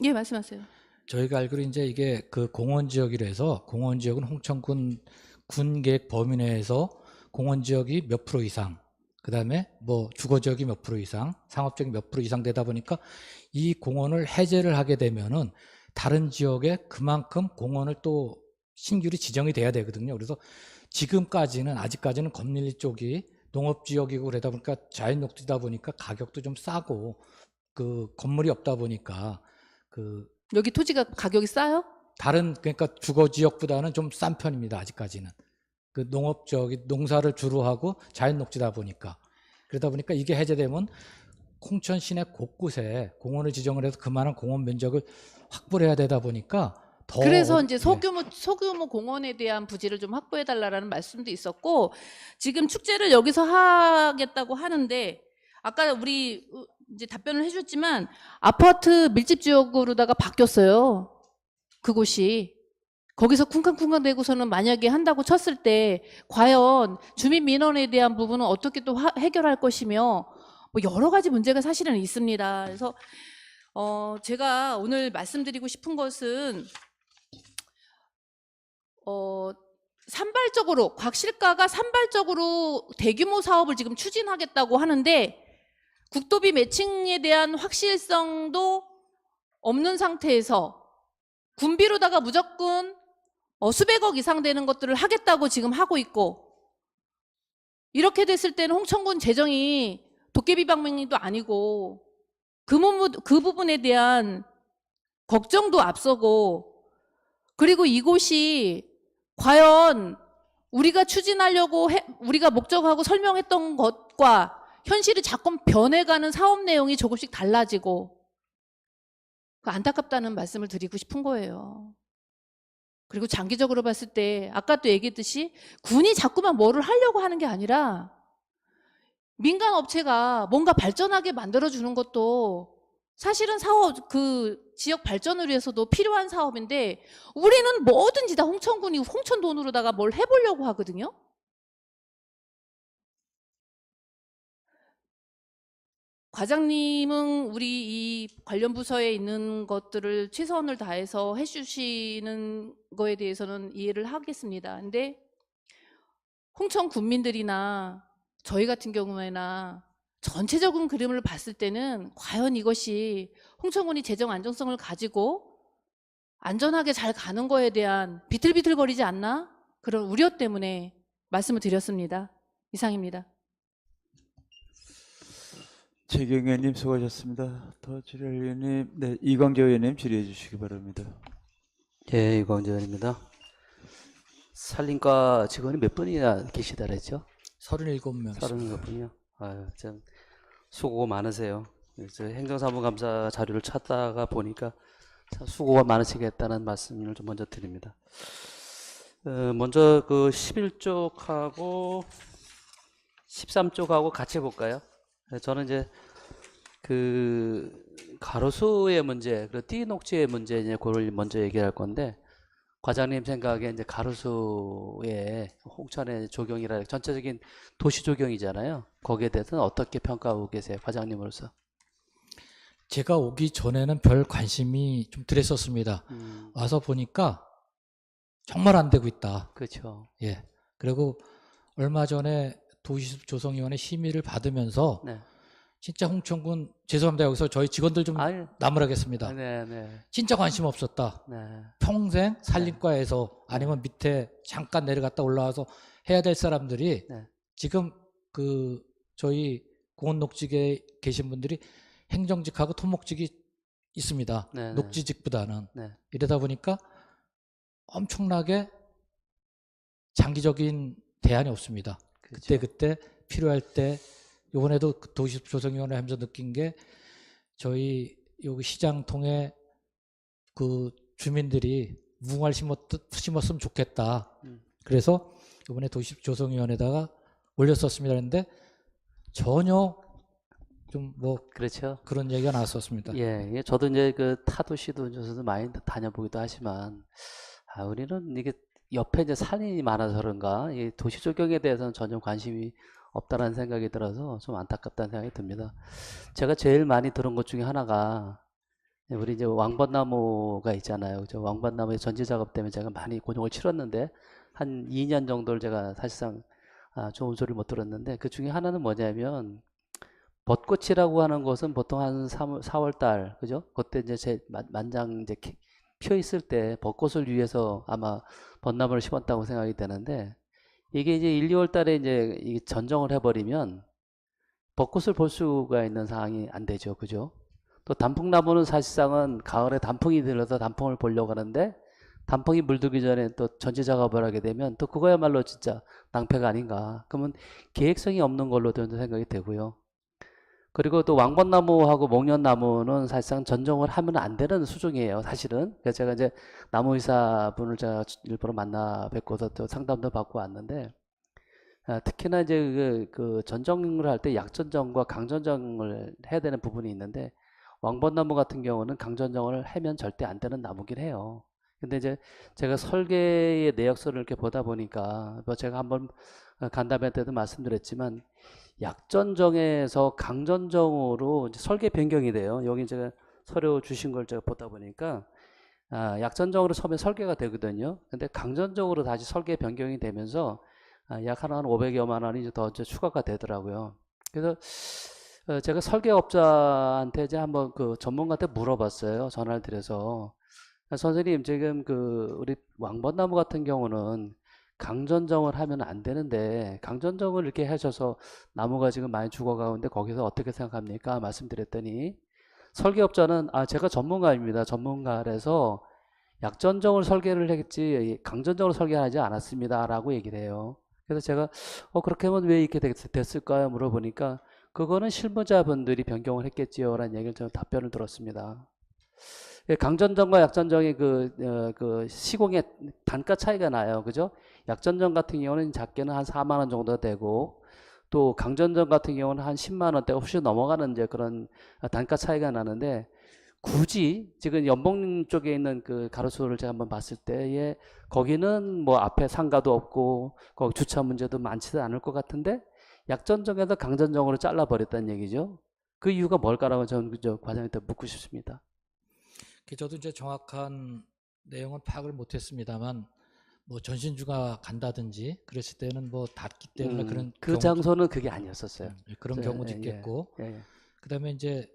예, 말씀하세요. 저희가 알기로 이제 이게 공원 지역이라서 공원 지역은 홍천군 군계획 범위 내에서 공원 지역이 몇 프로 이상, 그다음에 뭐 주거 지역이 몇 프로 이상, 상업 지역이 몇 프로 이상 되다 보니까 이 공원을 해제를 하게 되면은 다른 지역에 그만큼 공원을 또 신규로 지정이 돼야 되거든요. 그래서 지금까지는 아직까지는 검릴리 쪽이 농업지역이고 그러다 보니까 자연녹지다 보니까 가격도 좀 싸고 그 건물이 없다 보니까 그 여기 토지가 가격이 싸요? 다른 그러니까 주거 지역보다는 좀 싼 편입니다. 아직까지는 그 농업 지역이 농사를 주로 하고 자연녹지다 보니까 그러다 보니까 이게 해제되면 홍천 시내 곳곳에 공원을 지정을 해서 그만한 공원 면적을 확보를 해야 되다 보니까 더 그래서 이제 예. 소규모 공원에 대한 부지를 좀 확보해 달라라는 말씀도 있었고, 지금 축제를 여기서 하겠다고 하는데 아까 우리 이제 답변을 해줬지만 아파트 밀집 지역으로다가 바뀌었어요. 그곳이 거기서 쿵쾅쿵쾅대고서는 만약에 한다고 쳤을 때 과연 주민 민원에 대한 부분은 어떻게 또 해결할 것이며 뭐 여러 가지 문제가 사실은 있습니다. 그래서 제가 오늘 말씀드리고 싶은 것은 산발적으로 곽실가가 산발적으로 대규모 사업을 지금 추진하겠다고 하는데 국도비 매칭에 대한 확실성도 없는 상태에서 군비로다가 무조건 수백억 이상 되는 것들을 하겠다고 지금 하고 있고, 이렇게 됐을 때는 홍천군 재정이 도깨비 방맹이도 아니고 그 부분에 대한 걱정도 앞서고, 그리고 이곳이 과연 우리가 추진하려고 우리가 목적하고 설명했던 것과 현실이 자꾸 변해가는 사업 내용이 조금씩 달라지고 안타깝다는 말씀을 드리고 싶은 거예요. 그리고 장기적으로 봤을 때 아까 또 얘기했듯이 군이 자꾸만 뭐를 하려고 하는 게 아니라 민간 업체가 뭔가 발전하게 만들어주는 것도 사실은 사업, 그 지역 발전을 위해서도 필요한 사업인데 우리는 뭐든지 다 홍천군이 홍천 돈으로다가 뭘 해보려고 하거든요. 과장님은 우리 이 관련 부서에 있는 것들을 최선을 다해서 해주시는 거에 대해서는 이해를 하겠습니다. 근데 홍천 군민들이나 저희 같은 경우에나 전체적인 그림을 봤을 때는 과연 이것이 홍천군이 재정 안정성을 가지고 안전하게 잘 가는 거에 대한 비틀비틀거리지 않나? 그런 우려 때문에 말씀을 드렸습니다. 이상입니다. 최경희 의원님 수고하셨습니다. 더 질의할 의원님, 네, 이광재 의원님 질의해 주시기 바랍니다. 예, 이광재 의원입니다. 산림과 직원이 몇 분이나 계시다 그랬죠? 37명. 37분이요. 아유, 참 수고가 많으세요. 저 행정사무감사 자료를 찾다가 보니까 참 수고가 많으시겠다는 말씀을 좀 먼저 드립니다. 먼저 그 11쪽하고 13쪽하고 같이 볼까요? 저는 이제 그 가로수의 문제, 그리고 띠녹지의 문제 이제 그걸 먼저 얘기할 건데, 과장님 생각에 이제 가로수의 홍천의 조경이라 전체적인 도시 조경이잖아요. 거기에 대해서는 어떻게 평가하고 계세요, 과장님으로서? 제가 오기 전에는 별 관심이 좀 덜했었습니다. 와서 보니까 정말 안 되고 있다. 그렇죠. 예. 그리고 얼마 전에 도시조성위원회 심의를 받으면서 네. 진짜 홍천군, 죄송합니다. 여기서 저희 직원들 좀 아유, 나무라겠습니다. 네, 네, 진짜 관심 없었다. 네. 평생 산림과에서 아니면 밑에 잠깐 내려갔다 올라와서 해야 될 사람들이 네. 지금 그 저희 공원녹지계에 계신 분들이 행정직하고 토목직이 있습니다. 네, 네. 녹지직보다는. 네. 이러다 보니까 엄청나게 장기적인 대안이 없습니다. 그렇죠. 그때 필요할 때, 이번에도 도시조성위원회 하면서 느낀 게 저희 여기 시장 통해 그 주민들이 무궁화를 심었으면 좋겠다. 그래서 이번에 도시조성위원회에다가 올렸었습니다. 그런데 전혀 좀 뭐 그렇죠. 그런 얘기가 나왔었습니다. 예, 예, 저도 이제 그 타도시도 저도 많이 다녀보기도 하지만, 우리는 이게 옆에 이제 산이 많아서 그런가, 이 도시 조경에 대해서는 전혀 관심이 없다라는 생각이 들어서 좀 안타깝다는 생각이 듭니다. 제가 제일 많이 들은 것 중에 하나가, 우리 이제 왕벚나무가 있잖아요. 저 왕벚나무의 전지 작업 때문에 제가 많이 고통을 치렀는데, 한 2년 정도를 제가 사실상 좋은 소리를 못 들었는데, 그 중에 하나는 뭐냐면, 벚꽃이라고 하는 것은 보통 한 4월 달, 그죠? 그때 이제 제 만장 이제 피어 있을 때 벚꽃을 위해서 아마 벚나무를 심었다고 생각이 되는데 이게 이제 1, 2월 달에 이제 이 전정을 해버리면 벚꽃을 볼 수가 있는 상황이 안 되죠. 그죠? 또 단풍나무는 사실상은 가을에 단풍이 들어서 단풍을 보려고 하는데 단풍이 물들기 전에 또 전지 작업을 하게 되면 또 그거야말로 진짜 낭패가 아닌가. 그러면 계획성이 없는 걸로 저는 생각이 되고요. 그리고 또 왕벚나무하고 목련나무는 사실상 전정을 하면 안 되는 수종이에요, 사실은. 그래서 제가 이제 나무의사분을 제가 일부러 만나 뵙고서 또 상담도 받고 왔는데, 특히나 이제 그 전정을 할 때 약전정과 강전정을 해야 되는 부분이 있는데, 왕벚나무 같은 경우는 강전정을 하면 절대 안 되는 나무긴 해요. 근데 이제 제가 설계의 내역서를 이렇게 보다 보니까, 뭐 제가 한번 간담회 때도 말씀드렸지만, 약전정에서 강전정으로 이제 설계 변경이 돼요. 여기 제가 서류 주신 걸 제가 보다 보니까 약전정으로 처음에 설계가 되거든요. 근데 강전정으로 다시 설계 변경이 되면서 약 한 500여만 원이 더 이제 추가가 되더라고요. 그래서 제가 설계업자한테 이제 한번 그 전문가한테 물어봤어요. 전화를 드려서 선생님 지금 그 우리 왕벚나무 같은 경우는 강전정을 하면 안 되는데 강전정을 이렇게 하셔서 나무가 지금 많이 죽어가는데 거기서 어떻게 생각합니까? 말씀드렸더니 설계업자는 제가 전문가입니다. 전문가라서 약전정을 설계를 했지 강전정을 설계하지 않았습니다. 라고 얘기를 해요. 그래서 제가 그렇게 하면 왜 이렇게 됐을까요? 물어보니까 그거는 실무자분들이 변경을 했겠지요. 라는 얘기를 저는 답변을 들었습니다. 강전정과 약전정의 그 시공의 단가 차이가 나요. 그죠? 약전정 같은 경우는 작게는 한 4만 원 정도 되고 또 강전정 같은 경우는 한 10만 원대가 훨씬 넘어가는 이제 그런 단가 차이가 나는데 굳이 지금 연봉 쪽에 있는 그 가로수를 제가 한번 봤을 때에 거기는 뭐 앞에 상가도 없고 거기 주차 문제도 많지도 않을 것 같은데 약전정에서 강전정으로 잘라버렸다는 얘기죠. 그 이유가 뭘까라고 저는 저 과장님한테 묻고 싶습니다. 저도 이제 정확한 내용은 파악을 못했습니다만 뭐 전신주가 간다든지 그랬을 때는 뭐 닿기 때문에 그런 그 경우도- 장소는 그게 아니었었어요. 그런 네, 경우도 예, 있겠고 예. 그다음에 이제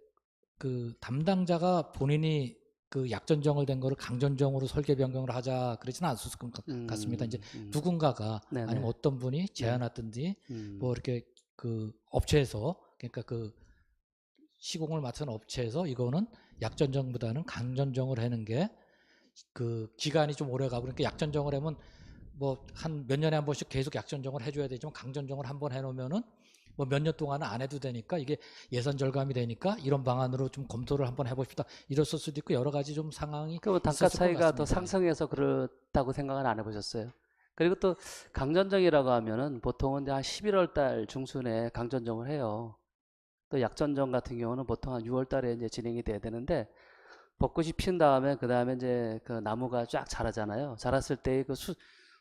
그 담당자가 본인이 그 약전정을 된 거를 강전정으로 설계 변경을 하자 그러지는 않았을 것 같습니다. 이제 누군가가 네네. 아니면 어떤 분이 제안하든지 뭐 이렇게 그 업체에서 그러니까 그 시공을 맡은 업체에서 이거는 약전정보다는 강전정을 하는 게 그 기간이 좀 오래 가고 그러니까 약전정을 하면 뭐 한 몇 년에 한 번씩 계속 약전정을 해줘야 되지만 강전정을 한 번 해놓으면은 뭐 몇 년 동안은 안 해도 되니까 이게 예산 절감이 되니까 이런 방안으로 좀 검토를 한번 해봅시다. 이랬을 수도 있고 여러 가지 좀 상황이 그 단가 있었을 것 차이가 더 같습니다. 상승해서 그렇다고 생각은 안 해보셨어요? 그리고 또 강전정이라고 하면은 보통은 한 11월 달 중순에 강전정을 해요. 또 약전정 같은 경우는 보통 한 6월 달에 이제 진행이 돼야 되는데 벚꽃이 핀 다음에 그 다음에 이제 그 나무가 쫙 자라잖아요. 자랐을 때 그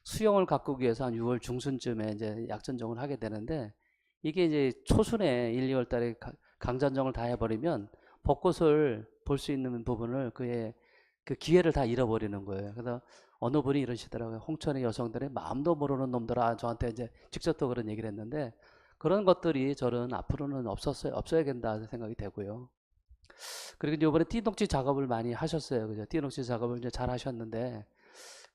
수용을 가꾸기 위해서 한 6월 중순쯤에 이제 약전정을 하게 되는데 이게 이제 초순에 1, 2월 달에 강전정을 다 해버리면 벚꽃을 볼 수 있는 부분을 그 기회를 다 잃어버리는 거예요. 그래서 어느 분이 이러시더라고요. 홍천의 여성들의 마음도 모르는 놈들아 저한테 이제 직접 또 그런 얘기를 했는데 그런 것들이 저는 앞으로는 없어야 된다 생각이 되고요. 그리고 이번에 띠녹지 작업을 많이 하셨어요. 그죠? 띠녹지 작업을 이제 잘 하셨는데,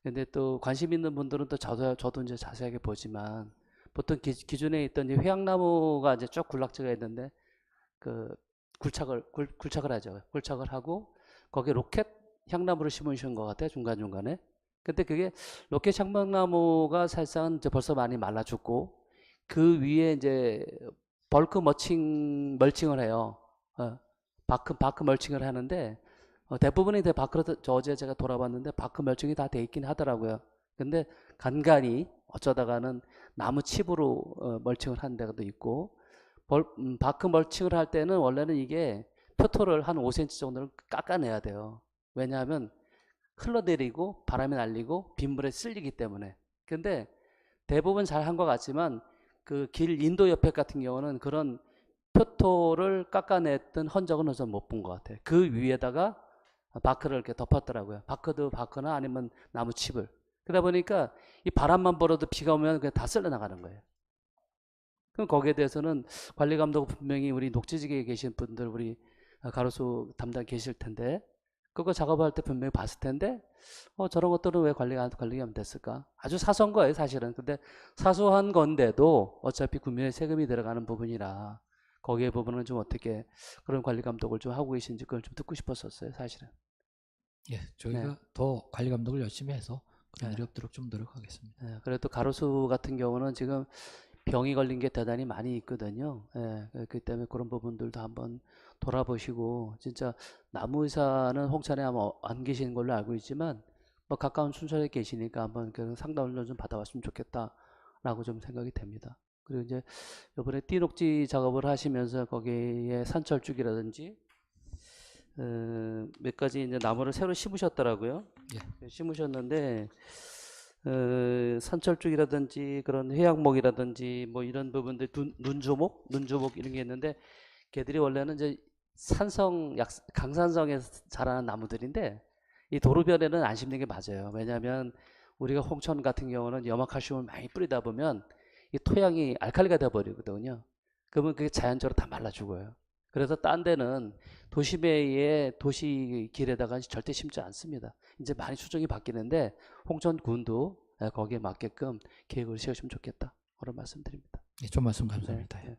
근데 또 관심 있는 분들은 또 저도 이제 자세하게 보지만, 보통 기존에 있던 이제 회양나무가 이제 쭉 군락지가 있는데, 그 굴착을 하죠. 굴착을 하고, 거기에 로켓 향나무를 심으신 것 같아요. 중간중간에. 근데 그게 로켓 향나무가 사실상 이제 벌써 많이 말라 죽고, 그 위에 이제 벌크 멀칭을 해요. 바크 멀칭을 하는데 대부분이 어제 제가 돌아봤는데 바크 멀칭이 다 돼 있긴 하더라고요. 근데 간간히 어쩌다가는 나무 칩으로 멀칭을 하는 데도 있고 바크 멀칭을 할 때는 원래는 이게 표토를 한 5cm 정도를 깎아내야 돼요. 왜냐하면 흘러내리고 바람이 날리고 빗물에 쓸리기 때문에. 근데 대부분 잘 한 것 같지만 그 길 인도 옆에 같은 경우는 그런 표토를 깎아냈던 흔적은 우선 못 본 것 같아요. 그 위에다가 바크를 이렇게 덮었더라고요. 바크나 아니면 나무 칩을. 그러다 보니까 이 바람만 불어도 비가 오면 그냥 다 쓸려 나가는 거예요. 그럼 거기에 대해서는 관리 감독 분명히 우리 녹지지계에 계신 분들 우리 가로수 담당 계실 텐데 그거 작업할 때 분명히 봤을 텐데 저런 것들은 왜 관리가 안 됐을까? 아주 사소한 거예요, 사실은. 근데 사소한 건데도 어차피 국민의 세금이 들어가는 부분이라 거기에 부분은 좀 어떻게 그런 관리 감독을 좀 하고 계신지 그걸 좀 듣고 싶었었어요, 사실은. 예, 저희가 네. 더 관리 감독을 열심히 해서 그런 네. 일이 없도록 좀 노력하겠습니다. 예, 그래도 가로수 같은 경우는 지금 병이 걸린 게 대단히 많이 있거든요. 예, 그렇기 때문에 그런 부분들도 한번 돌아보시고, 진짜 나무의사는 홍천에 아마 안 계시는 걸로 알고 있지만 뭐 가까운 춘천에 계시니까 한번 그 상담을 좀 받아봤으면 좋겠다라고 좀 생각이 됩니다. 그리고 이제 이번에 띠녹지 작업을 하시면서 거기에 산철쭉이라든지 몇 가지 이제 나무를 새로 심으셨더라고요. 예. 심으셨는데 산철쭉이라든지 그런 회양목이라든지 뭐 이런 부분들 눈조목 이런 게 있는데 걔들이 원래는 이제 강산성에서 자라는 나무들인데 이 도로변에는 안 심는 게 맞아요. 왜냐하면 우리가 홍천 같은 경우는 염화칼슘을 많이 뿌리다 보면 이 토양이 알칼리가 돼 버리거든요. 그러면 그게 자연적으로 다 말라 죽어요. 그래서 딴 데는 도심의 도시 길에다가 절대 심지 않습니다. 이제 많이 수정이 바뀌는데 홍천군도 거기에 맞게끔 계획을 세우시면 좋겠다. 그런 말씀드립니다. 예, 좀 말씀 감사합니다. 네.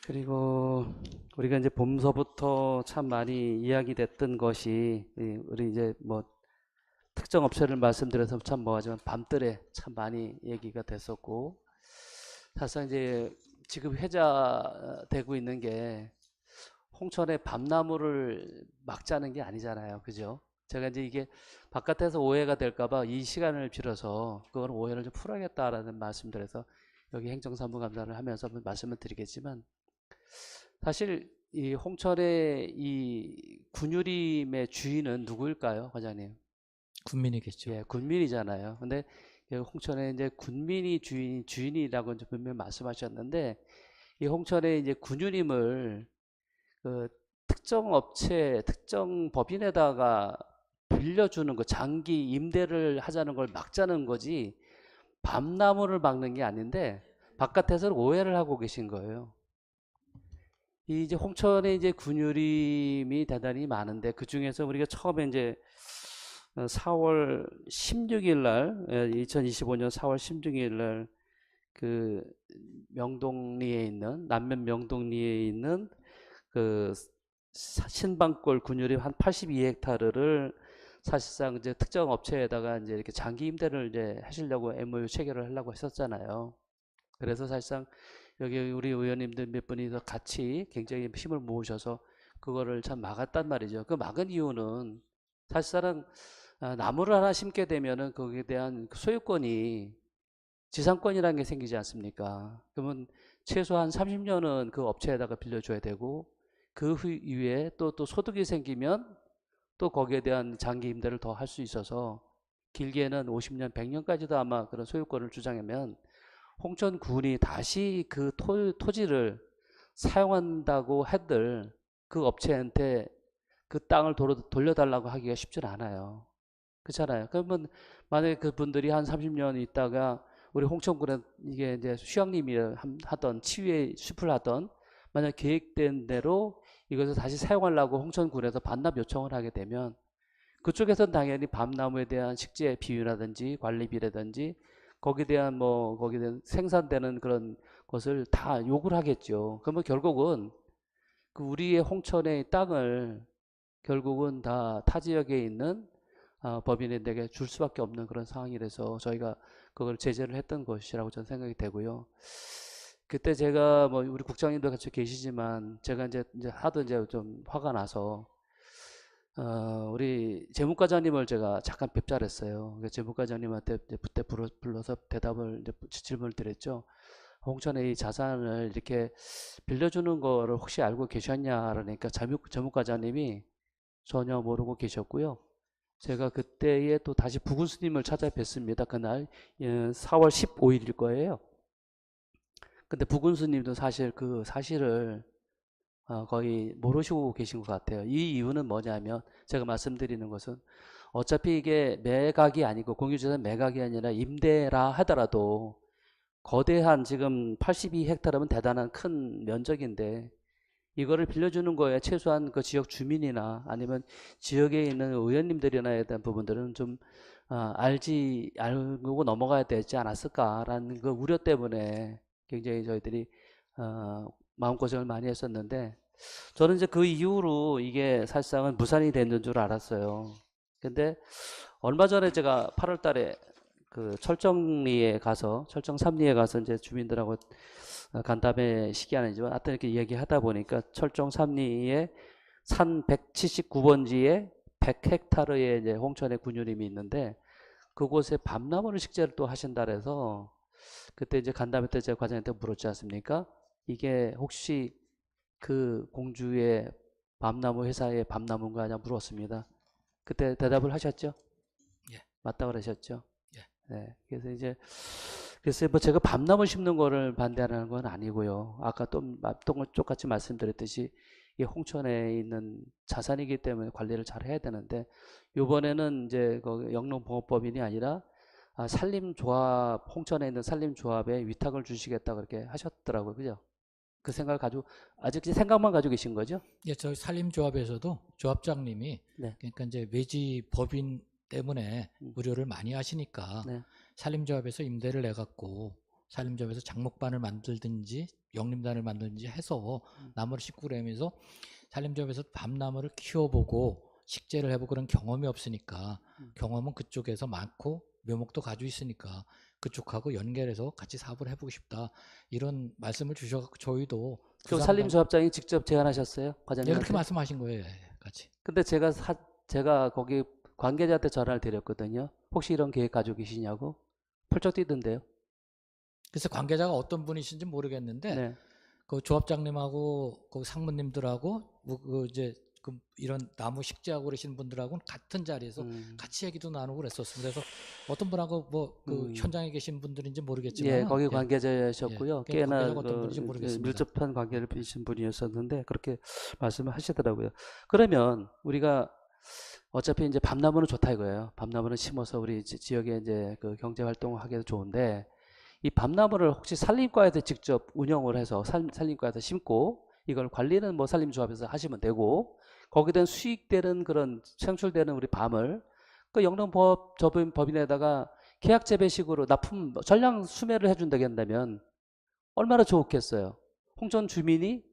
그리고 우리가 이제 봄서부터 참 많이 이야기됐던 것이 우리 이제 뭐 특정 업체를 말씀드려서 참 뭐하지만 밤뜰에 참 많이 얘기가 됐었고 사실상 이제 지금 회자되고 있는 게 홍천의 밤나무를 막자는 게 아니잖아요. 그죠? 제가 이제 이게 바깥에서 오해가 될까봐 이 시간을 빌어서 그건 오해를 좀 풀어야겠다라는 말씀드려서 여기 행정사무감사를 하면서 한번 말씀을 드리겠지만 사실 이 홍천의 이 군유림의 주인은 누구일까요, 과장님? 군민이겠죠. 예, 군민이잖아요. 근데 홍천에 이제 군민이 주인이라고 이제 분명히 말씀하셨는데 이 홍천에 이제 군유림을 그 특정 업체, 특정 법인에다가 빌려주는 거, 장기 임대를 하자는 걸 막자는 거지 밤나무를 막는 게 아닌데 바깥에서는 오해를 하고 계신 거예요. 이제 홍천에 이제 군유림이 대단히 많은데 그 중에서 우리가 처음에 이제 4월 16일 날 2025년 4월 16일 날 그 명동리에 있는 남면 명동리에 있는 그 신방골 군유림 한 82헥타르를 사실상 이제 특정 업체에다가 이제 이렇게 장기 임대를 이제 하시려고 MOU 체결을 하려고 했었잖아요. 그래서 사실상 여기 우리 의원님들 몇 분이 같이 굉장히 힘을 모으셔서 그거를 참 막았단 말이죠. 그 막은 이유는 사실상 나무를 하나 심게 되면은 거기에 대한 소유권이 지상권이라는 게 생기지 않습니까? 그러면 최소한 30년은 그 업체에다가 빌려줘야 되고 그 이후에 또 소득이 생기면 또 거기에 대한 장기 임대를 더 할 수 있어서 길게는 50년, 100년까지도 아마 그런 소유권을 주장하면 홍천군이 다시 그 토지를 사용한다고 해들 그 업체한테 그 땅을 돌려달라고 하기가 쉽지 않아요. 그렇잖아요. 그러면 만약에 그분들이 한 30년 있다가 우리 홍천군에 이게 이제 휴양림이 하던 치유의 숲을 하던 만약 계획된 대로 이것을 다시 사용하려고 홍천군에서 반납 요청을 하게 되면 그쪽에서는 당연히 밤나무에 대한 식재 비율이라든지 관리비라든지 거기에 대한 거기에 대한 생산되는 그런 것을 다 요구를 하겠죠. 그러면 결국은 그 우리의 홍천의 땅을 결국은 다 타 지역에 있는 법인에게 줄 수밖에 없는 그런 상황이라서 저희가 그걸 제재를 했던 것이라고 저는 생각이 되고요. 그때 제가 뭐 우리 국장님도 같이 계시지만 제가 이제 하도 이제 좀 화가 나서 우리 재무과장님을 제가 잠깐 뵙자 그랬어요. 재무과장님한테 그때 불러서 대답을 이제 질문을 드렸죠. 홍천의 이 자산을 이렇게 빌려주는 거를 혹시 알고 계셨냐 그러니까 재무과장님이 전혀 모르고 계셨고요. 제가 그때에 또 다시 부군수님을 찾아뵀습니다. 그날 4월 15일일 거예요. 근데 부군수님도 사실 그 사실을 거의 모르시고 계신 것 같아요. 이 이유는 뭐냐면 제가 말씀드리는 것은 어차피 이게 매각이 아니고 공유재산 매각이 아니라 임대라 하더라도 거대한 지금 82헥타르면 대단한 큰 면적인데 이거를 빌려주는 거에 최소한 그 지역 주민이나 아니면 지역에 있는 의원님들이나에 대한 부분들은 좀 알고 넘어가야 되지 않았을까라는 그 우려 때문에 굉장히 저희들이 마음고생을 많이 했었는데, 저는 이제 그 이후로 이게 사실상은 무산이 됐는 줄 알았어요. 근데 얼마 전에 제가 8월 달에 그 철정리에 가서, 철정 3리에 가서 이제 주민들하고 간담회 시기는 아니지만 하여튼 이렇게 얘기하다 보니까 철정 3리에 산 179번지에 100헥타르의 이제 홍천의 군유림이 있는데, 그곳에 밤나무를 식재를 또 하신다 그래서 그때 이제 간담회 때 제가 과장님한테 물었지 않습니까? 이게 혹시 그 공주의 밤나무 회사의 밤나무인가 하냐 물었습니다. 그때 대답을 하셨죠? 예. 맞다고 그러셨죠? 예. 네. 그래서 뭐 제가 밤나무 심는 거를 반대하는 건 아니고요. 아까 또 똑같이 말씀드렸듯이 이게 홍천에 있는 자산이기 때문에 관리를 잘 해야 되는데, 이번에는 이제 그 영농보호법인이 아니라 산림조합, 홍천에 있는 산림조합에 위탁을 주시겠다 그렇게 하셨더라고요. 그죠? 그 생각을 가지고, 아직 생각만 가지고 계신 거죠? 예, 저희 산림조합에서도 조합장님이 네. 그러니까 이제 외지 법인 때문에 음. 우려를 많이 하시니까 네. 산림조합에서 임대를 내 갖고 산림조합에서 장목반을 만들든지 영림단을 만들든지 해서 나무를 심고 그러면서 산림조합에서 밤나무를 키워보고 식재를 해보고 그런 경험이 없으니까 경험은 그쪽에서 많고 묘목도 가지고 있으니까 그쪽하고 연결해서 같이 사업을 해보고 싶다, 이런 말씀을 주셔서 저희도 그 산림조합장이 직접 제안하셨어요? 예, 과장님한테? 그렇게 말씀하신 거예요. 예, 같이. 근데 제가 거기 관계자한테 전화를 드렸거든요. 혹시 이런 계획 가지고 계시냐고? 펄쩍 뛰던데요. 그래서 관계자가 어떤 분이신지 모르겠는데 네. 그 조합장님하고 그 상무님들하고 이제 이런 나무 식재하고 그러시는 분들하고는 같은 자리에서 같이 얘기도 나누고 그랬었습니다. 그래서 어떤 분하고 뭐 그 현장에 계신 분들인지 모르겠지만 예, 거기 관계자셨고요. 예, 꽤나 관계자가 어떤 분인지 모르겠습니다. 밀접한 관계를 빚으신 분이었었는데 그렇게 말씀을 하시더라고요. 그러면 우리가 어차피 이제 밤나무는 좋다 이거예요. 밤나무는 심어서 우리 지역에 이제 그 경제 활동을 하기도 좋은데, 이 밤나무를 혹시 산림과에서 직접 운영을 해서 산림과에서 심고 이걸 관리는 뭐 산림조합에서 하시면 되고, 거기에 수익되는 그런 창출되는 우리 밤을 그 영농법인에다가 계약 재배식으로 납품 전량 수매를 해준다고 한다면 얼마나 좋겠어요. 홍천 주민이,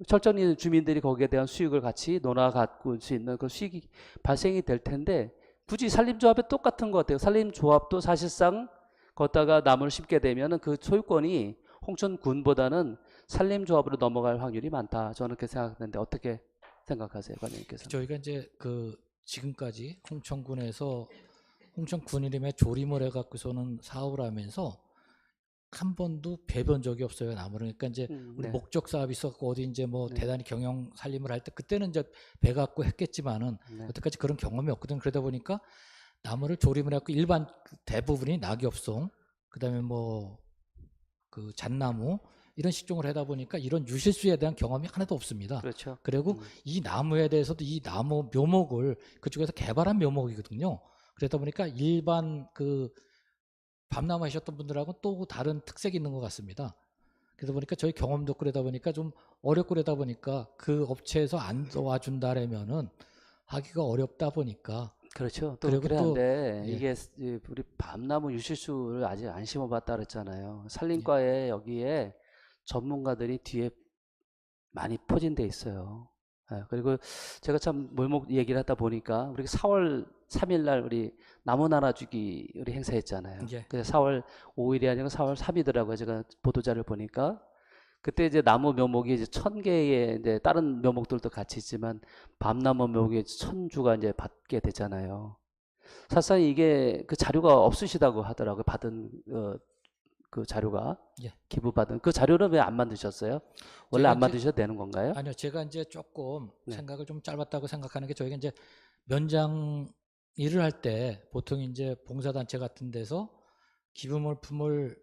철저히 주민들이 거기에 대한 수익을 같이 논아 갖고 수 있는 그 수익이 발생이 될 텐데, 굳이 산림조합에 똑같은 것 같아요. 산림조합도 사실상 걷다가 나무를 심게 되면 그 소유권이 홍천군보다는 산림조합으로 넘어갈 확률이 많다. 저는 그렇게 생각하는데 어떻게 생각하세요, 관장님께서? 저희가 이제 그 지금까지 홍천군에서 홍천군이름에 조림을 해갖고서는 사업을 하면서 한 번도 배본 적이 없어요, 나무를. 그러니까 이제 우리 네. 목적 사업이 있었고 어디 이제 뭐 네. 대단히 경영 살림을 할 때 그때는 이제 배 갖고 했겠지만은 네. 여태까지 그런 경험이 없거든. 그러다 보니까 나무를 조림을 해갖고 일반 대부분이 낙엽송, 그다음에 뭐 그 잣나무 이런 식종을 하다 보니까 이런 유실수에 대한 경험이 하나도 없습니다. 그렇죠. 그리고 이 나무에 대해서도 이 나무 묘목을 그쪽에서 개발한 묘목이거든요. 그러다 보니까 일반 그 밤나무 하셨던 분들하고 또 다른 특색이 있는 것 같습니다. 그러다 보니까 저희 경험도 없고 그러다 보니까 좀 어렵고 그러다 보니까 그 업체에서 안 도와준다라면은 하기가 어렵다 보니까. 그렇죠. 또 그리고 또 그런데 예. 이게 우리 밤나무 유실수를 아직 안 심어봤다 그랬잖아요. 산림과에 여기에 전문가들이 뒤에 많이 포진돼 있어요. 예, 그리고 제가 참 몰목 얘기를 하다 보니까 우리 4월 3일 날 우리 나무 나눠주기 우리 행사했잖아요. 예. 그래서 4월 5일이 아니고 4월 3일이더라고요. 제가 보도자를 보니까 그때 이제 나무 묘목이 이제 1000개의 이제 다른 묘목들도 같이 있지만 밤나무 묘목이 1000주가 이제 받게 되잖아요. 사실상 이게 그 자료가 없으시다고 하더라고요. 받은 그 자료가 예. 기부받은 그 자료는 왜 안 만드셨어요? 원래 제가 안 이제- 만드셔도 되는 건가요? 아니요, 제가 이제 조금 네. 생각을 좀 짧았다고 생각하는 게 저희가 이제 면장 일을 할 때 보통 이제 봉사단체 같은 데서 기부물품을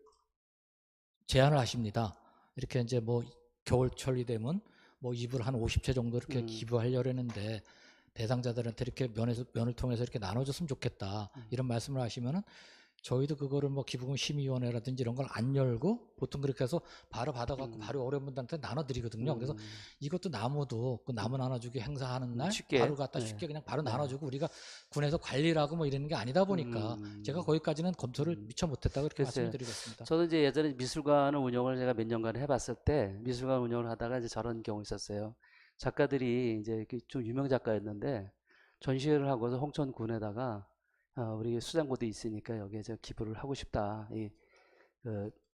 제안을 하십니다. 이렇게 이제 뭐 겨울철이 되면 뭐 이불 한 50채 정도 이렇게 기부하려고 했는데 대상자들한테 이렇게 면을 통해서 이렇게 나눠줬으면 좋겠다, 이런 말씀을 하시면은 저희도 그거를 뭐 기부금 심의위원회라든지 이런 걸 안 열고 보통 그렇게 해서 바로 받아갖고 바로 어려운 분들한테 나눠드리거든요. 그래서 이것도 나무도 그 나무 나눠주기 행사하는 날 쉽게, 바로 갖다 네. 쉽게 그냥 바로 나눠주고 우리가 군에서 관리를 하고 뭐 이러는 게 아니다 보니까 제가 거기까지는 검토를 미처 못했다고 그렇게 글쎄요. 말씀드리겠습니다. 저도 이제 예전에 미술관을 운영을 제가 몇 년간 해봤을 때 미술관 운영을 하다가 이제 저런 경우 있었어요. 작가들이 이제 이렇게 좀 유명 작가였는데 전시회를 하고서 홍천군에다가 우리 수장고도 있으니까 여기에 저 기부를 하고 싶다.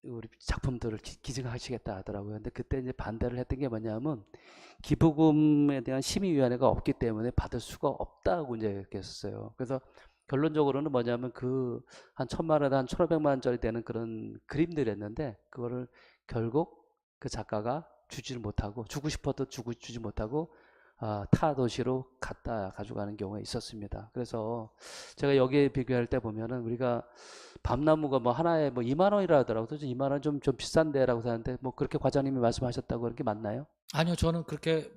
우리 작품들을 기증하시겠다 하더라고요. 근데 그때 이제 반대를 했던 게 뭐냐면 기부금에 대한 심의위원회가 없기 때문에 받을 수가 없다고 이제 이렇게 했었어요. 그래서 결론적으로는 뭐냐면 그 한 1,000만 원, 한 1,500만 원짜리 되는 그런 그림들이었는데 그거를 결국 그 작가가 주지를 못하고 주고 싶어도 주지 못하고 타 도시로 가져가는 경우가 있었습니다. 그래서 제가 여기에 비교할 때 보면은 우리가 밤나무가 뭐 하나에 뭐 2만 원이라 하더라고요. 2만 원 좀 비싼데라고 하는데 뭐 그렇게 과장님이 말씀하셨다고 그렇게 맞나요? 아니요, 저는 그렇게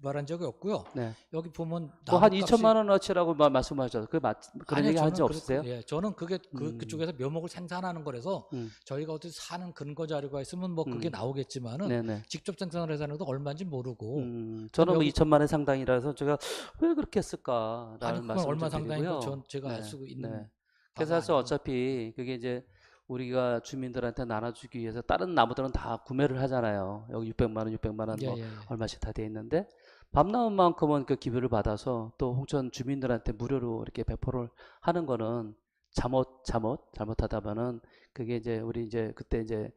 말한 적이 없고요. 네. 여기 보면 뭐 한 나무값이- 2천만 원어치라고 말씀하셨죠. 그런 아니요, 얘기 한 적 저는 없으세요? 예, 저는 그게 그쪽에서 묘목을 생산하는 거라서 음. 저희가 어디 사는 근거 자료가 있으면 뭐 그게 나오겠지만은 네네. 직접 생산을 해서 하는 것도 얼마인지 모르고 저는 뭐 여기- 2천만 원 상당이라서 제가 왜 그렇게 했을까라는 아니 그건 말씀을 얼마 좀 상당인 드리고요. 건 제가 알 네, 수 있는 네. 바가 그래서 사실 아니고. 어차피 그게 이제 우리가 주민들한테 나눠주기 위해서 다른 나무들은 다 구매를 하잖아요. 여기 600만 원, 600만 원 예, 뭐 예, 예. 얼마씩 다 돼 있는데 밤나무만큼은 그 기부를 받아서 또 홍천 주민들한테 무료로 이렇게 배포를 하는 거는 잘못하다면은 그게 이제 우리 이제 그때 이제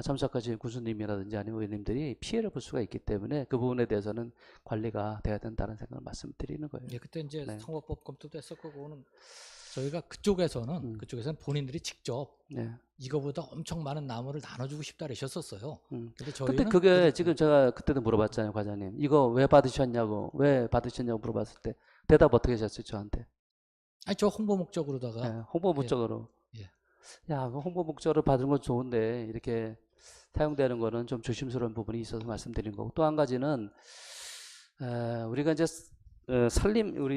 참석하신 군수님이라든지 아니면 의원님들이 피해를 볼 수가 있기 때문에 그 부분에 대해서는 관리가 돼야 된다는 생각을 말씀드리는 거예요. 예, 그때 이제 네. 선거법 검토도 했었고 그거는 저희가 그쪽에서는 본인들이 직접 네. 이거보다 엄청 많은 나무를 나눠주고 싶다 그러셨었어요. 근데 근데 저희는 그게 지금 제가 그때도 물어봤잖아요, 과장님. 이거 왜 받으셨냐고 물어봤을 때 대답 어떻게 하셨어요, 저한테? 아니 저 홍보 목적으로다가 네, 홍보 목적으로. 예. 야, 그 홍보 목적으로 받은 건 좋은데 이렇게 사용되는 거는 좀 조심스러운 부분이 있어서 말씀드린 거고 또 한 가지는 우리가 이제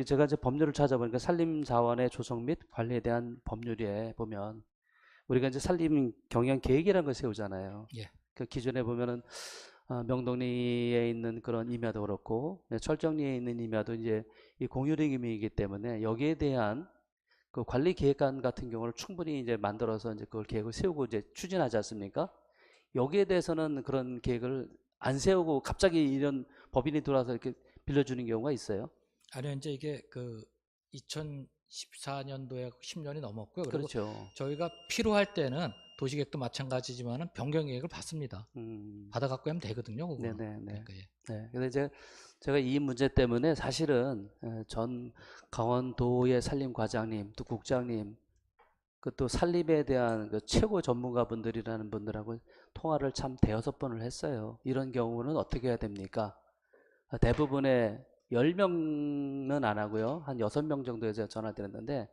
제가 이제 법률을 찾아보니까 산림 자원의 조성 및 관리에 대한 법률에 보면 우리가 이제 산림 경영 계획이라는 걸 세우잖아요. 예. 그 기존에 보면은 명동리에 있는 그런 임야도 그렇고 철정리에 있는 임야도 이제 이 공유림이기 때문에 여기에 대한 그 관리 계획안 같은 경우를 충분히 이제 만들어서 이제 그걸 계획을 세우고 이제 추진하지 않습니까? 여기에 대해서는 그런 계획을 안 세우고 갑자기 이런 법인이 들어와서 이렇게 빌려주는 경우가 있어요. 아니요 이제 이게 그 2014년도에 10년이 넘었고요. 그리고 그렇죠. 저희가 필요할 때는 도시계획도 마찬가지지만은 변경 계획을 받습니다. 받아갖고 하면 되거든요. 그거는. 네네네. 그러니까 예. 네. 근데 이제 제가 이 문제 때문에 사실은 전 강원도의 산림과장님, 또 국장님, 그 또 산림에 대한 그 최고 전문가분들이라는 분들하고 통화를 참 대여섯 번을 했어요. 이런 경우는 어떻게 해야 됩니까? 대부분의 10명은 안 하고요. 한 6명 정도에서 전화드렸는데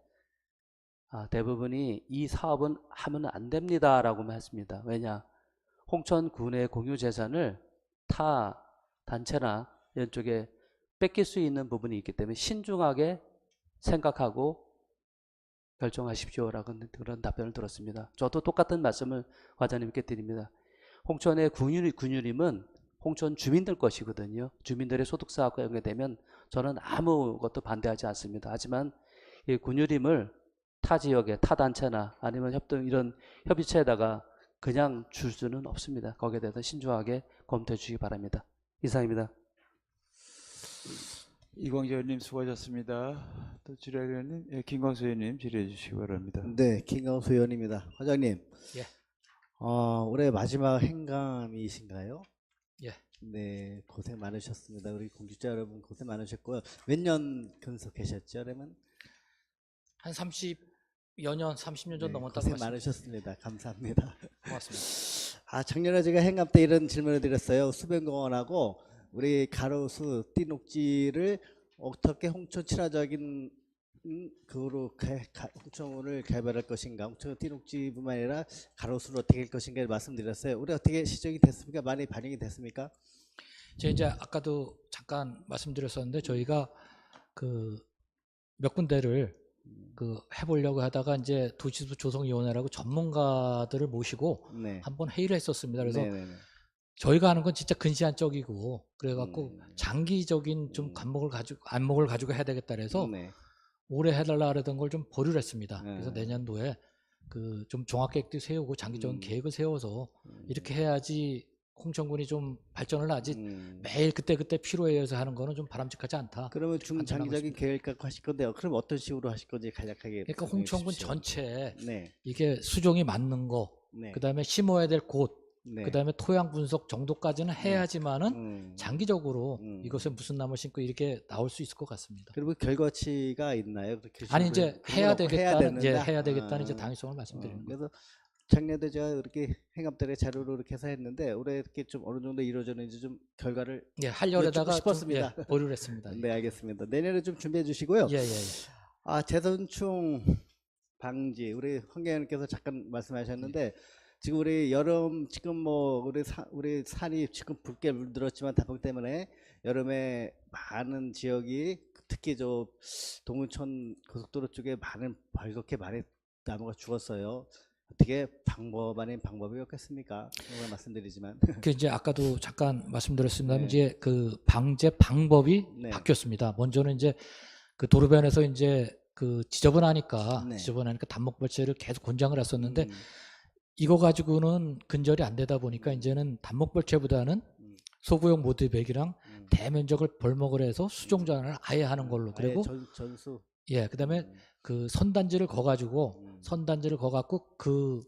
대부분이 이 사업은 하면 안 됩니다라고만 했습니다. 왜냐? 홍천군의 공유재산을 타 단체나 이런 쪽에 뺏길 수 있는 부분이 있기 때문에 신중하게 생각하고 결정하십시오라고 그런 답변을 들었습니다. 저도 똑같은 말씀을 과장님께 드립니다. 홍천의 군유림은 홍천 주민들 것이거든요. 주민들의 소득사업과 연계되면 저는 아무것도 반대하지 않습니다. 하지만 이 군유림을 타 지역에 타 단체나 아니면 이런 협의체에다가 그냥 줄 수는 없습니다. 거기에 대해서 신중하게 검토해 주시기 바랍니다. 이상입니다. 이광재 의원님 수고하셨습니다. 또 질의할 의원님, 김광수 의원님 질의해 주시기 바랍니다. 네, 김광수 의원입니다. 과장님, 예. 올해 마지막 행감이신가요? 예. 네, 고생 많으셨습니다. 우리 공직자 여러분 고생 많으셨고요. 몇 년 근속하셨죠, 그러면? 한 30여 년, 30년 전 네, 넘었다고 고생 말씀. 많으셨습니다. 감사합니다. 고맙습니다. 작년에 제가 행감 때 이런 질문을 드렸어요. 수변공원하고 우리 가로수 띠녹지를 어떻게 홍천 친화적인 그로 홍천을 개발할 것인가, 홍천 띠녹지뿐만 아니라 가로수를 어떻게 할 것인가를 말씀드렸어요. 우리 어떻게 시정이 됐습니까? 많이 반영이 됐습니까? 제가 이제 아까도 잠깐 말씀드렸었는데 저희가 그 몇 군데를 그 해보려고 하다가 이제 도시수 조성위원회라고 전문가들을 모시고 네. 한번 회의를 했었습니다. 그래서 네네네. 저희가 하는 건 진짜 근시안적이고 그래갖고 음. 장기적인 좀 안목을 가지고 해야 되겠다 그래서 네. 올해 해달라 그러던 걸 좀 보류를 했습니다. 네. 그래서 내년도에 그 좀 종합계획도 세우고 장기적인 계획을 세워서 이렇게 해야지 홍천군이 좀 발전을 하지 매일 그때그때 필요에 의해서 하는 거는 좀 바람직하지 않다. 그러면 간단하고 중장기적인 싶습니다. 계획 갖고 하실 건데요. 그럼 어떤 식으로 하실 건지 간략하게 그러니까 설명해 홍천군 주십시오. 전체에 네. 이게 수종이 맞는 거, 네. 그다음에 심어야 될 곳, 네. 그다음에 토양 분석 정도까지는 해야지만은 장기적으로 음. 이것에 무슨 나무 심고 이렇게 나올 수 있을 것 같습니다. 그리고 결과치가 있나요? 그렇게 아니 식으로 이제 그런 해야 거 되겠다는 이제 된다? 해야 되겠다는 이제 아. 당위성을 말씀드리는 거예요. 그래서 작년에 제가 이렇게 행감들의 자료로 이렇게 해서 했는데 올해 이렇게 좀 어느 정도 이루어졌는지 좀 결과를 예, 하려다가 여쭙고 싶었습니다. 보류를 했습니다. 네, 알겠습니다. 내년에 좀 준비해 주시고요. 예, 예, 예. 아, 재선충 방지 우리 황교안님께서 잠깐 말씀하셨는데 지금 우리 여름 지금 뭐 우리 산이 지금 붉게 물들었지만 단풍 때문에 여름에 많은 지역이 특히 저 동운천 고속도로 쪽에 벌겋게 많이 나무가 죽었어요. 어떻게 방법 아닌 방법이 없겠습니까? 오늘 말씀드리지만 그 이제 아까도 잠깐 말씀드렸습니다만 네. 이제 그 방제 방법이 네. 바뀌었습니다. 먼저는 이제 그 도로변에서 이제 그 지저분하니까 네. 단목벌채를 계속 권장을 했었는데 음, 이거 가지고는 근절이 안 되다 보니까 이제는 단목벌채보다는 소구용 모드백이랑 대면적을 벌목을 해서 수종전을 아예 하는 걸로 그리고 아예 전수 예 그다음에 그 선단지를 거가지고 선단지를 거갖고 그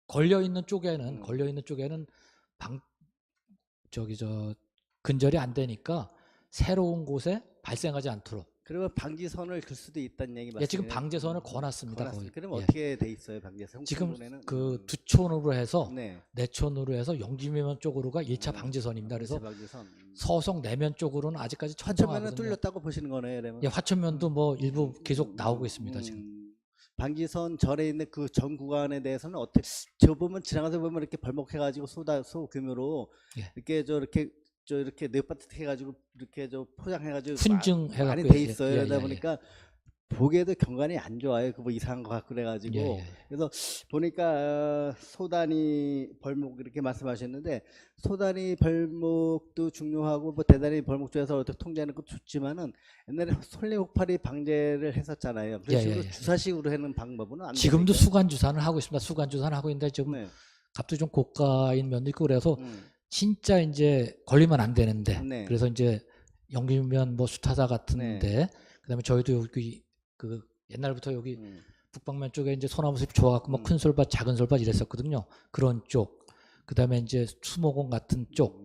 걸려 있는 쪽에는 방 저기 저 근절이 안 되니까 새로운 곳에 발생하지 않도록 그러면 방지선을 글 수도 있다는 얘기 맞습니까? 예 지금 방제선을 거놨습니다. 거의. 그럼 예. 어떻게 돼 있어요 방지선? 지금 홍천군에는? 그 두촌으로 해서 네. 내촌으로 해서 영지면 쪽으로가 1차 방지선입니다. 그래서 방지선. 서성 내면 쪽으로는 아직까지 화천면은 천정하거든요. 뚫렸다고 보시는 거네요, 그러면. 예, 화천면도 뭐 일부 계속 나오고 있습니다. 지금. 방지선 절에 있는 그 전 구간에 대해서는 어떻게 저 보면 지나가서 보면 이렇게 벌목해가지고 소규모로 예. 이렇게 네바트 해가지고 이렇게 저 포장해가지고 훈증해갖고 많이 돼 예, 있어요. 예, 그러다 예, 보니까 보기에도 경관이 안 좋아요. 그 뭐 이상한 거 갖고 그래가지고 예, 예. 그래서 보니까 소단위 벌목 이렇게 말씀하셨는데 소단위 벌목도 중요하고 뭐 대단위 벌목 중에서 어떻게 통제하는 것도 좋지만은 옛날에 솔레옥파리 방제를 했었잖아요. 그런 예, 식으로 예, 예. 주사식으로 하는 방법은 안 지금도 됩니까? 수간 주사는 하고 있습니다. 수간 주사는 하고 있는데 지금 네. 값도 좀 고가인 면도 있고 그래서 음. 진짜 이제 걸리면 안 되는데 네. 그래서 이제 영기면 뭐 수타사 같은데 그다음에 저희도 여기 그 옛날부터 여기 북방면 쪽에 이제 소나무 숲이 좋아갖고 뭐 큰 솔밭 작은 솔밭 이랬었거든요. 그런 쪽 그다음에 이제 수목원 같은 쪽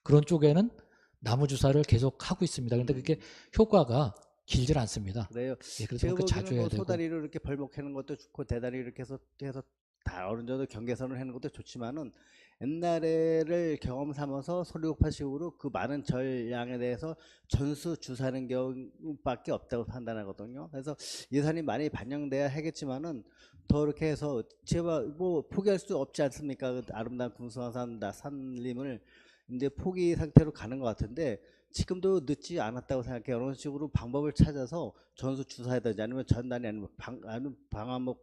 그런 쪽에는 나무 주사를 계속 하고 있습니다. 그런데 그게 효과가 길질 않습니다. 그래요. 예, 그래서 제가 그렇게 자주 보기에는 해야 뭐 되고 소다리로 이렇게 벌목하는 것도 좋고 대다리로 이렇게 해서 다 어느 정도 경계선을 하는 것도 좋지만은 옛날에를 경험 삼아서 소리옥파식으로 그 많은 절량에 대해서 전수 주사하는 경우밖에 없다고 판단하거든요. 그래서 예산이 많이 반영돼야 하겠지만은 더 이렇게 해서 제가 뭐 포기할 수 없지 않습니까? 그 아름다운 금수화산 산림을 이제 포기 상태로 가는 것 같은데 지금도 늦지 않았다고 생각해요. 이런 식으로 방법을 찾아서 전수 주사하든지 아니면 전단이 아니면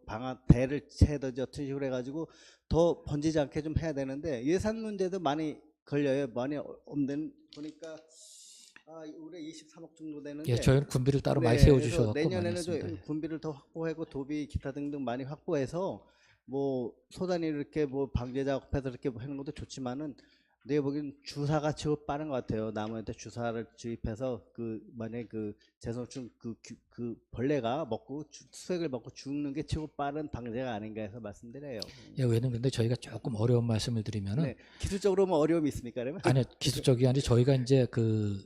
방화대를 채든지 어떤 식으로 해가지고 더 번지지 않게 좀 해야 되는데 예산 문제도 많이 걸려요. 많이 없는 보니까 올해 23억 정도 되는데 예, 저희는 군비를 따로 많이 그래서 세워주셔서 내년에는 좀 군비를 더 확보하고 도비 기타 등등 많이 확보해서 뭐 소단이 이렇게 뭐 방제 작업해서 이렇게 하는 것도 좋지만은 내가 보기엔 주사가 최고 빠른 것 같아요. 나무한테 주사를 주입해서 그 만약에 그 재선충 그 벌레가 수액을 먹고 죽는 게 최고 빠른 방제가 아닌가 해서 말씀드려요. 예, 왜냐면 근데 저희가 조금 어려운 말씀을 드리면은 네. 기술적으로 뭐 어려움이 있습니까, 그러면? 아니 기술적이 아니라 저희가 이제 그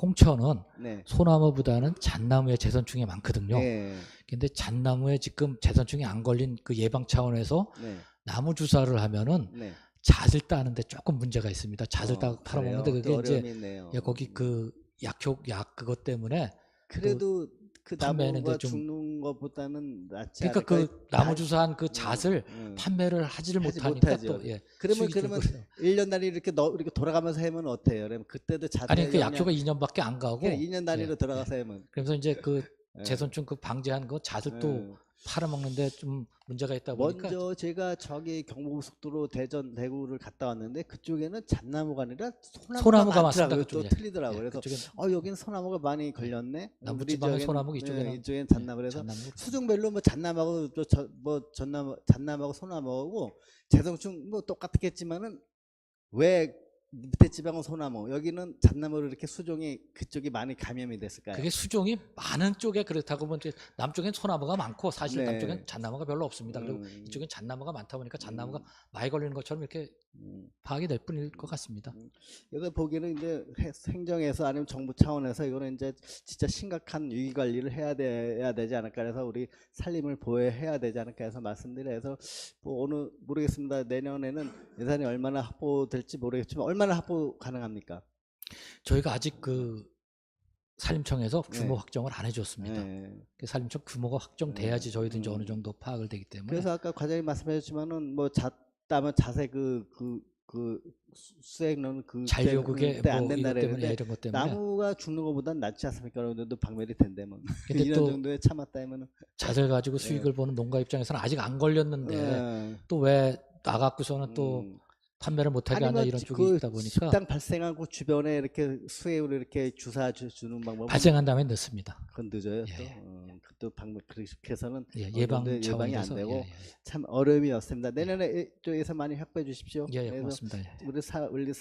홍천은 네. 소나무보다는 잣나무에 재선충이 많거든요. 네. 근데 잣나무에 지금 재선충이 안 걸린 그 예방 차원에서 네. 나무 주사를 하면은 네. 잣을 따는데 조금 문제가 있습니다. 잣을 따 팔아먹는데 그래요? 그게 또 이제 어려움이 있네요. 예, 거기 그 약 그것 때문에 그래도 그 판매하는데 나무가 좀- 죽는 것보다는 낫지 그러니까 않을까요? 그 나무 주사한 그 잣을 판매를 하지를 하지 못하니까 못하죠. 또 예. 그러면 수익이 좀 그래요. 1년 단위 이렇게 돌아가면서 하면 어때요? 그러면 그때도 자대 아니 그 약효가 2년밖에 안 가고 그냥 2년 단위로 예, 들어가서 하면 그래서 이제 그 재선충 그 방지한 거 잣을 예. 또 팔아먹는데 좀 문제가 있다 보니까 먼저 제가 저기 경부고속도로 대전 대구를 갔다 왔는데 그쪽에는 잣나무가 아니라 소나무가 많더라고요. 많습니다, 또 그쪽에. 틀리더라고요. 예, 그래서 그쪽엔 여기는 소나무가 많이 걸렸네. 남부지방은 우리 소나무, 지역에는, 이쪽에는 이쪽엔 잣나무. 그래서 잣나무. 수중별로 뭐 잣나무하고 잣나무하고 소나무하고 재성충 뭐 똑같겠지만은 왜 밑에 지방은 소나무, 여기는 잣나무로 이렇게 수종이 그쪽이 많이 감염이 됐을까요? 그게 수종이 많은 쪽에 그렇다고 보면 남쪽엔 소나무가 많고 사실 네. 남쪽엔 잣나무가 별로 없습니다. 그리고 음. 이쪽엔 잣나무가 많다 보니까 잣나무가 많이 걸리는 것처럼 이렇게 파악이 될 뿐일 것 같습니다. 그래서 보기에는 이제 행정에서 아니면 정부 차원에서 이거는 이제 진짜 심각한 위기 관리를 해야 되지 않을까 해서 우리 산림을 보호해야 되지 않을까 해서 말씀드려서 뭐 어느 모르겠습니다. 내년에는 예산이 얼마나 확보될지 모르겠지만 얼마나 확보 가능합니까? 저희가 아직 그 산림청에서 규모 네. 확정을 안 해줬습니다. 네. 그 산림청 규모가 확정돼야지 저희도 이제 어느 정도 파악을 되기 때문에 그래서 아까 과장님 말씀하셨지만은 뭐 잣다면 잣의 수액은 잔류 그게 뭐 안 된다 이것 때문에 그랬는데 이런 것 때문에 나무가 죽는 것보단 낫지 않습니까? 그런데도 박멸이 된다면 근데 이런 또 정도에 참았다면은 잣을 가지고 수익을 보는 농가 입장에서는 아직 안 걸렸는데 또 왜 나갖고서는 또 판매를 못하게 하냐 이런 쪽이 있다 보니까 식당 발생하고 주변에 이렇게 수액으로 이렇게 주사 주는 방법은 발생한 다음에 넣습니다. 그건 늦어요. 예, 또 예. 그것도 방법 그렇게 해서는 예, 어느 예방 정도 예방이 안 차원에서 되고 예, 예. 참 어려움이었습니다. 내년에 쪽에서 많이 확보해 주십시오. 예, 예, 그래서 고맙습니다. 예. 우리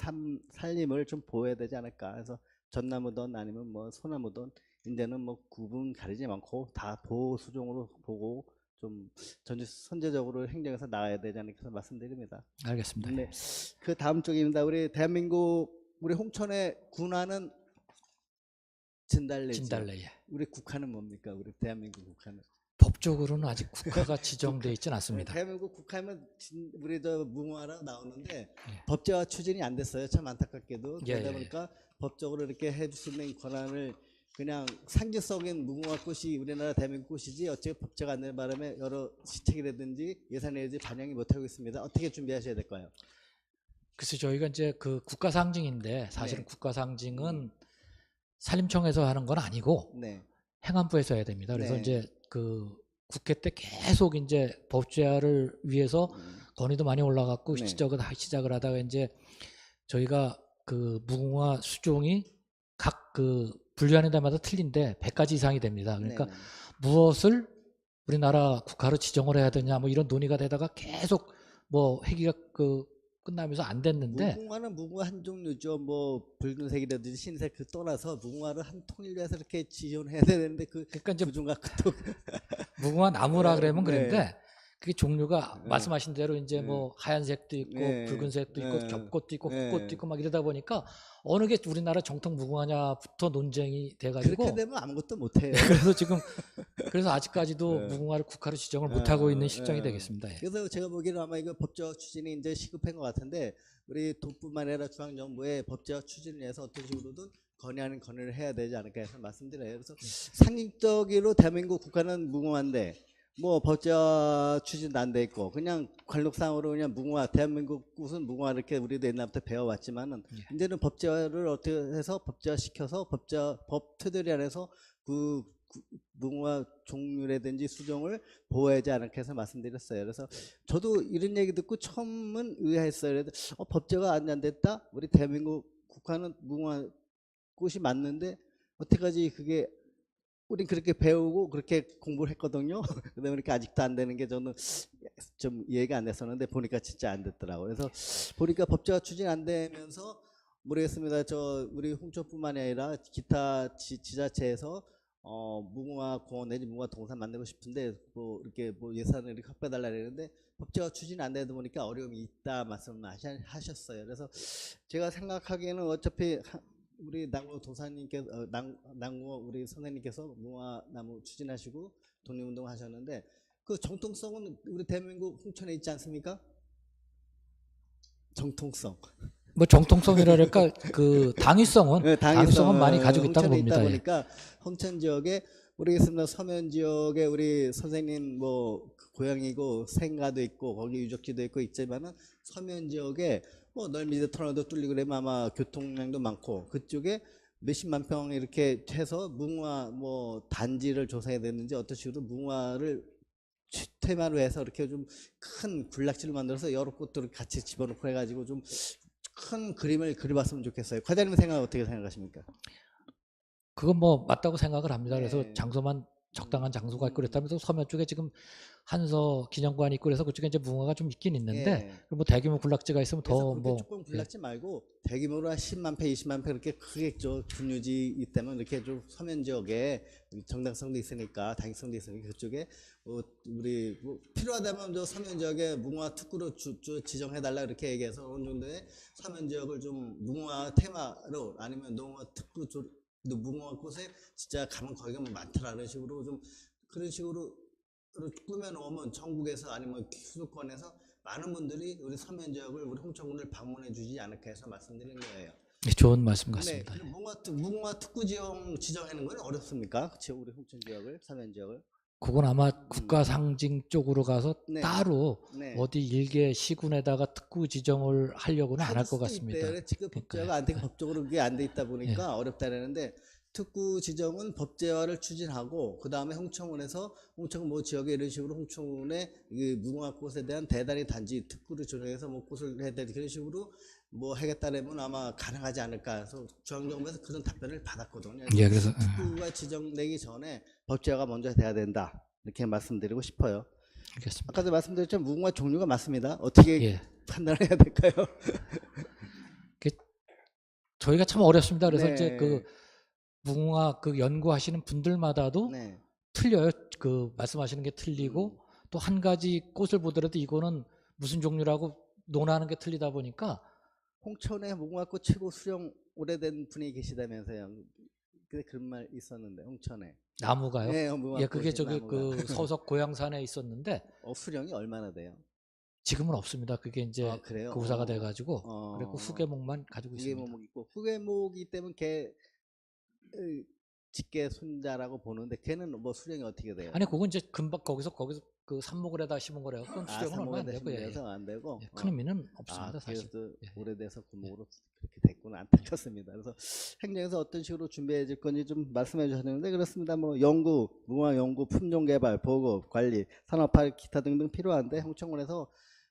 산림을 좀 보호해야 되지 않을까 해서 전나무든 아니면 뭐 소나무든 이제는 뭐 구분 가리지 않고 다 보호 수종으로 보고 좀 선제적으로 행정에서 나가야 되지 않을까 해서 말씀드립니다. 알겠습니다. 네, 그 다음 쪽입니다. 우리 대한민국 우리 홍천의 군화는 진달래죠. 진달래. 예. 우리 국화는 뭡니까? 우리 대한민국 국화는. 법적으로는 아직 국가가 지정돼 있지는 않습니다. 대한민국 국화면 우리 저 무궁화라 나오는데 예. 법제화 추진이 안 됐어요. 참 안타깝게도. 예, 그러다 예, 보니까 법적으로 이렇게 해줄 수 있는 권한을 그냥 상징적인 무궁화 꽃이 우리나라 대한민국 꽃이지 어째 법제가 안 되는 바람에 여러 시책이라든지 예산이라든지 반영이 못하고 있습니다. 어떻게 준비하셔야 될까요? 그래서 저희가 이제 그 국가 상징인데 사실은 네. 국가 상징은 산림청에서 하는 건 아니고 네. 행안부에서 해야 됩니다. 그래서 네. 이제 그 국회 때 계속 이제 법제화를 위해서 건의도 많이 올라갔고 네. 시작을 하다가 이제 저희가 그 무궁화 수종이 각 그 분류하는 데마다 틀린데 100가지 이상이 됩니다. 그러니까 네. 무엇을 우리나라 국화로 지정을 해야 되냐 뭐 이런 논의가 되다가 계속 뭐 회기가 그 끝나면서 안 됐는데 무궁화는 무궁화 한 종류죠. 뭐 붉은색이라든지 흰색 그 떠나서 무궁화를 한 통일해서 이렇게 지정해야 되는데 그러니까 이제 구중과 또 무궁화 나무라 그러면 네. 그런데 그게 종류가 네. 말씀하신 대로 이제 네. 뭐 하얀색도 있고 네. 붉은색도 있고 네. 겹꽃도 있고 네. 흑꽃도 있고 막 이러다 보니까 어느 게 우리나라 정통 무궁화냐부터 논쟁이 돼가지고 그렇게 되면 아무것도 못해요. 그래서 지금 그래서 아직까지도 네. 무궁화를 국화로 지정을 못하고 있는 네. 실정이 되겠습니다. 예. 그래서 제가 보기에는 아마 이거 법제화 추진이 이제 시급한 것 같은데 우리 도뿐만 아니라 중앙정부의 법제화 추진을 위해서 어떤 식으로든 건의를 해야 되지 않을까 해서 말씀드려요. 그래서 상징적으로 대한민국 국가는 무궁화인데 뭐 법제화 추진도 안 돼 있고 그냥 관록상으로 그냥 무궁화 대한민국 꽃은 무궁화 이렇게 우리도 옛날부터 배워왔지만은 이제는 법제화를 어떻게 해서 법제화 시켜서 법 테두리 안에서 그 무궁화 종류라든지 수종을 보호하지 않을까 해서 말씀드렸어요. 그래서 저도 이런 얘기 듣고 처음은 의아했어요. 그래서 법제가 안 됐다? 우리 대한민국 국화는 무궁화 꽃이 맞는데 어떻게까지 그게 우린 그렇게 배우고 그렇게 공부를 했거든요. 그러다 보니까 아직도 안 되는 게 저는 좀 이해가 안 됐었는데 보니까 진짜 안 됐더라고요. 그래서 보니까 법제화 추진 안 되면서 모르겠습니다. 저 우리 홍천뿐만이 아니라 기타 지자체에서 무궁화 공원 내지 무궁화 동산 만들고 싶은데 뭐 이렇게 뭐 예산을 이렇게 확보해달라 그랬는데 법제화 추진 안 되다 보니까 어려움이 있다 말씀하셨어요. 그래서 제가 생각하기에는 어차피 우리 남구 도사님께서 남구 우리 선생님께서 무궁화나무 추진하시고 독립운동 하셨는데 그 정통성은 우리 대한민국 홍천에 있지 않습니까? 정통성. 뭐 정통성이랄까 그 당위성은 네, 당위성은 많이 가지고 있다고 홍천에 봅니다. 있다 예. 보니까 홍천 지역에 모르겠습니다. 서면 지역에 우리 선생님 뭐 고향이고 생가도 있고 거기 유적지도 있고 있지만은 서면 지역에 뭐 넓은 터널도 뚫리고 그러면 아마 교통량도 많고 그쪽에 몇십만 평 이렇게 해서 무궁화 뭐 단지를 조성해야 되는지 어떤 식으로 무궁화를 테마로 해서 이렇게 좀 큰 군락지를 만들어서 여러 꽃들을 같이 집어넣고 해가지고 좀 큰 그림을 그려봤으면 좋겠어요. 과장님 생각 어떻게 생각하십니까? 그건 뭐 맞다고 생각을 합니다. 그래서 네. 장소만 적당한 장소가 있고 그랬다면 또 서면 쪽에 지금 한서 기념관이 있고 그래서 그쪽에 이제 무궁화가 좀 있긴 있는데 예. 뭐 대규모 군락지가 있으면 그래서 더 그렇게 뭐 조금 군락지 말고 대규모로 한 10만 평, 20만 평 이렇게 크게 분유지 있다면 이렇게 좀 서면 지역에 정당성도 있으니까 당위성도 있으니까 그쪽에 우리 뭐 필요하다면 저 서면 지역에 무궁화 특구로 지정해달라 이렇게 얘기해서 어느 정도의 서면 지역을 좀 무궁화 테마로 아니면 농화 특구 무궁화 꽃에 진짜 가면 거기가 뭐 많더라 그런 식으로 좀 그런 식으로 꾸며 놓으면 전국에서 아니면 수도권에서 많은 분들이 우리 서면 지역을 우리 홍천군을 방문해 주지 않을까 해서 말씀드린 거예요. 네, 좋은 말씀 네, 같습니다. 그리고 무궁화 특구 지역 지정하는 건 어렵습니까? 그치, 우리 홍천 지역을 서면 지역을. 그건 아마 국가 상징 쪽으로 가서 네. 따로 네. 어디 일개 시군에다가 특구 지정을 하려고는 안 할 것 같습니다. 지금 법제화가 안 돼, 법적으로 그게 안 돼 있다 보니까 어렵다라는데 특구 지정은 법제화를 추진하고 그 다음에 홍천군에서 홍천군 뭐 지역에 이런 식으로 홍천군의 무궁화 꽃에 대한 대단히 단지 특구를 조정해서 뭐 꽃을 해야 될 그런 식으로 뭐 하겠다라면 아마 가능하지 않을까 해서 중앙정부에서 그런 답변을 받았거든요. 예, 그래서 특구가 지정되기 전에 법제화가 먼저 돼야 된다 이렇게 말씀드리고 싶어요. 알겠습니다. 아까도 말씀드렸지만 무궁화 종류가 많습니다. 어떻게 예. 판단해야 될까요? 저희가 참 어렵습니다. 그래서 네. 이제 그 무궁화 그 연구하시는 분들마다도 네. 틀려요. 그 말씀하시는 게 틀리고 또 한 가지 꽃을 보더라도 이거는 무슨 종류라고 논하는 게 틀리다 보니까 홍천에 무궁화꽃 최고 수령 오래된 분이 계시다면서요. 그런 말 있었는데 홍천에. 나무가요. 네, 예, 무궁화꽃이 그게 저기 나무가. 그 서석 고향산에 있었는데 수령이 얼마나 돼요? 지금은 없습니다. 그게 이제 아, 그래요? 그 우사가 돼가지고 어. 그리고 후계목만 가지고 있습니다. 후계목 있고 후계목이 때문에 걔 직계 손자라고 보는데 걔는 뭐 수령이 어떻게 돼요? 아니 그건 이제 금방 거기서 그 삽목을 해다 심은 거래요. 그건 수령은 얼마 안 되고 예, 예. 안 되고. 예, 큰 의미는 없습니다. 사실. 그래도 예. 오래돼서 구목으로 그렇게 됐구나 안타깝습니다. 그래서 행정에서 어떤 식으로 준비해 줄 건지 좀 말씀해 주셨는데 그렇습니다. 뭐 연구, 무궁화 연구, 품종 개발, 보급, 관리, 산업화 기타 등등 필요한데 홍천군에서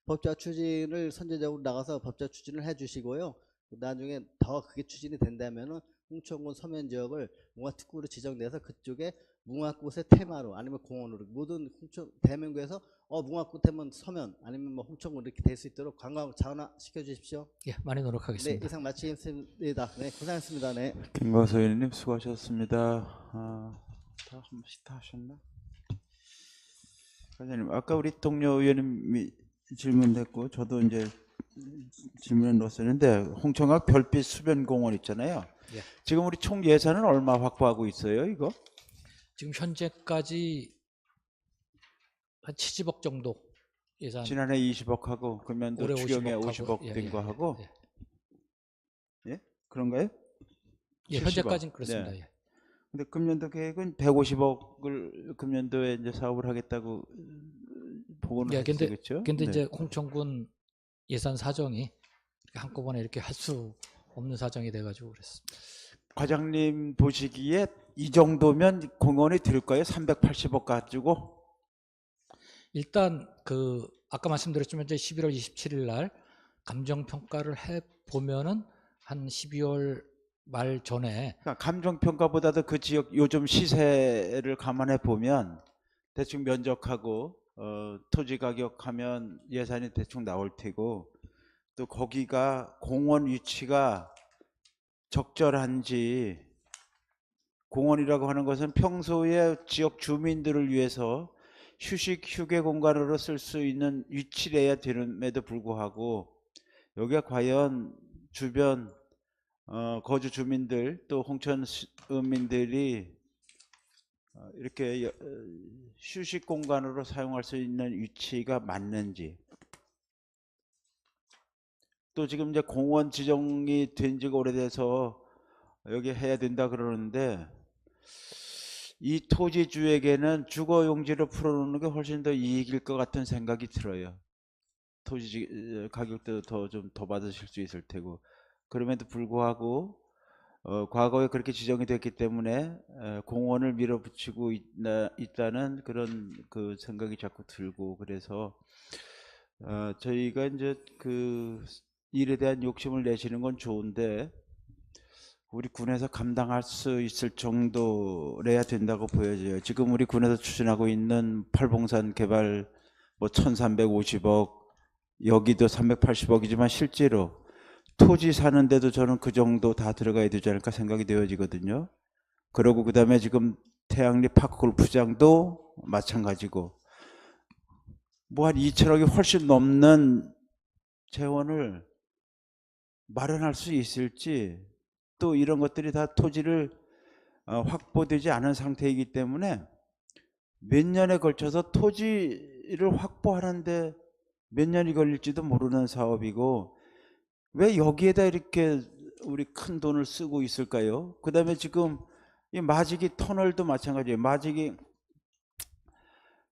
법제화 추진을 선제적으로 나가서 법제화 추진을 해 주시고요. 나중에 더 그게 추진이 된다면은 홍천군 서면 지역을 무궁화 특구로 지정돼서 그쪽에 무궁화꽃의 테마로 아니면 공원으로 모든 홍천 대명구에서 무궁화꽃 하면 서면 아니면 뭐 홍천군 이렇게 될 수 있도록 관광 자원화 시켜 주십시오. 예, 많이 네, 노력하겠습니다. 이상 마치겠습니다. 네, 고생하셨습니다. 네. 김광석 의원님 수고하셨습니다. 다 한 번씩 다 하셨나? 과장님, 아까 우리 동료 의원님이 질문했고 저도 이제 질문을 넣었었는데 홍천각 별빛 수변공원 있잖아요. 예. 지금 우리 총 예산은 얼마 확보하고 있어요, 이거? 지금 현재까지 한 70억 정도 예산. 지난해 20억 하고 그러면 또 올해 추경에 50억 하고, 50억 예, 된 예, 거 하고 예. 예? 그런가요? 예, 70억. 현재까지는 그렇습니다. 네. 예. 근데 금년도 계획은 150억을 금년도에 이제 사업을 하겠다고 보고는 예, 했어요. 근데 그렇죠? 근데 네. 이제 홍천군 예산 사정이 한꺼번에 이렇게 할 수 없는 사정이 돼가지고 그랬습니다. 과장님 보시기에 이 정도면 공원이 들까요? 380억 가지고? 일단 그 아까 말씀드렸지만 이제 11월 27일 날 감정 평가를 해 보면은 한 12월 말 전에 그러니까 감정평가보다도 그 지역 요즘 시세를 감안해 보면 대충 면적하고 토지 가격하면 예산이 대충 나올 테고 또 거기가 공원 위치가 적절한지 공원이라고 하는 것은 평소에 지역 주민들을 위해서 휴식 휴게 공간으로 쓸 수 있는 위치래야 되는데도 불구하고 여기가 과연 주변 거주 주민들 또 홍천 시민들이 이렇게 휴식 공간으로 사용할 수 있는 위치가 맞는지 또 지금 이제 공원 지정이 된 지가 오래돼서 여기 해야 된다 그러는데 이 토지주에게는 주거용지로 풀어놓는 게 훨씬 더 이익일 것 같은 생각이 들어요. 토지 가격도 더 좀 더 받으실 수 있을 테고 그럼에도 불구하고 과거에 그렇게 지정이 됐기 때문에 공원을 밀어붙이고 있다는 그런 그 생각이 자꾸 들고, 그래서 저희가 이제 그 일에 대한 욕심을 내시는 건 좋은데 우리 군에서 감당할 수 있을 정도래야 된다고 보여져요. 지금 우리 군에서 추진하고 있는 팔봉산 개발 뭐 1350억, 여기도 380억이지만 실제로 토지 사는데도 저는 그 정도 다 들어가야 되지 않을까 생각이 되어지거든요. 그리고 그다음에 지금 태양리 파크 골프장도 마찬가지고 뭐 한 2천억이 훨씬 넘는 재원을 마련할 수 있을지, 또 이런 것들이 다 토지를 확보되지 않은 상태이기 때문에 몇 년에 걸쳐서 토지를 확보하는데 몇 년이 걸릴지도 모르는 사업이고, 왜 여기에다 이렇게 우리 큰 돈을 쓰고 있을까요? 그 다음에 지금 이 마지기 터널도 마찬가지예요. 마지기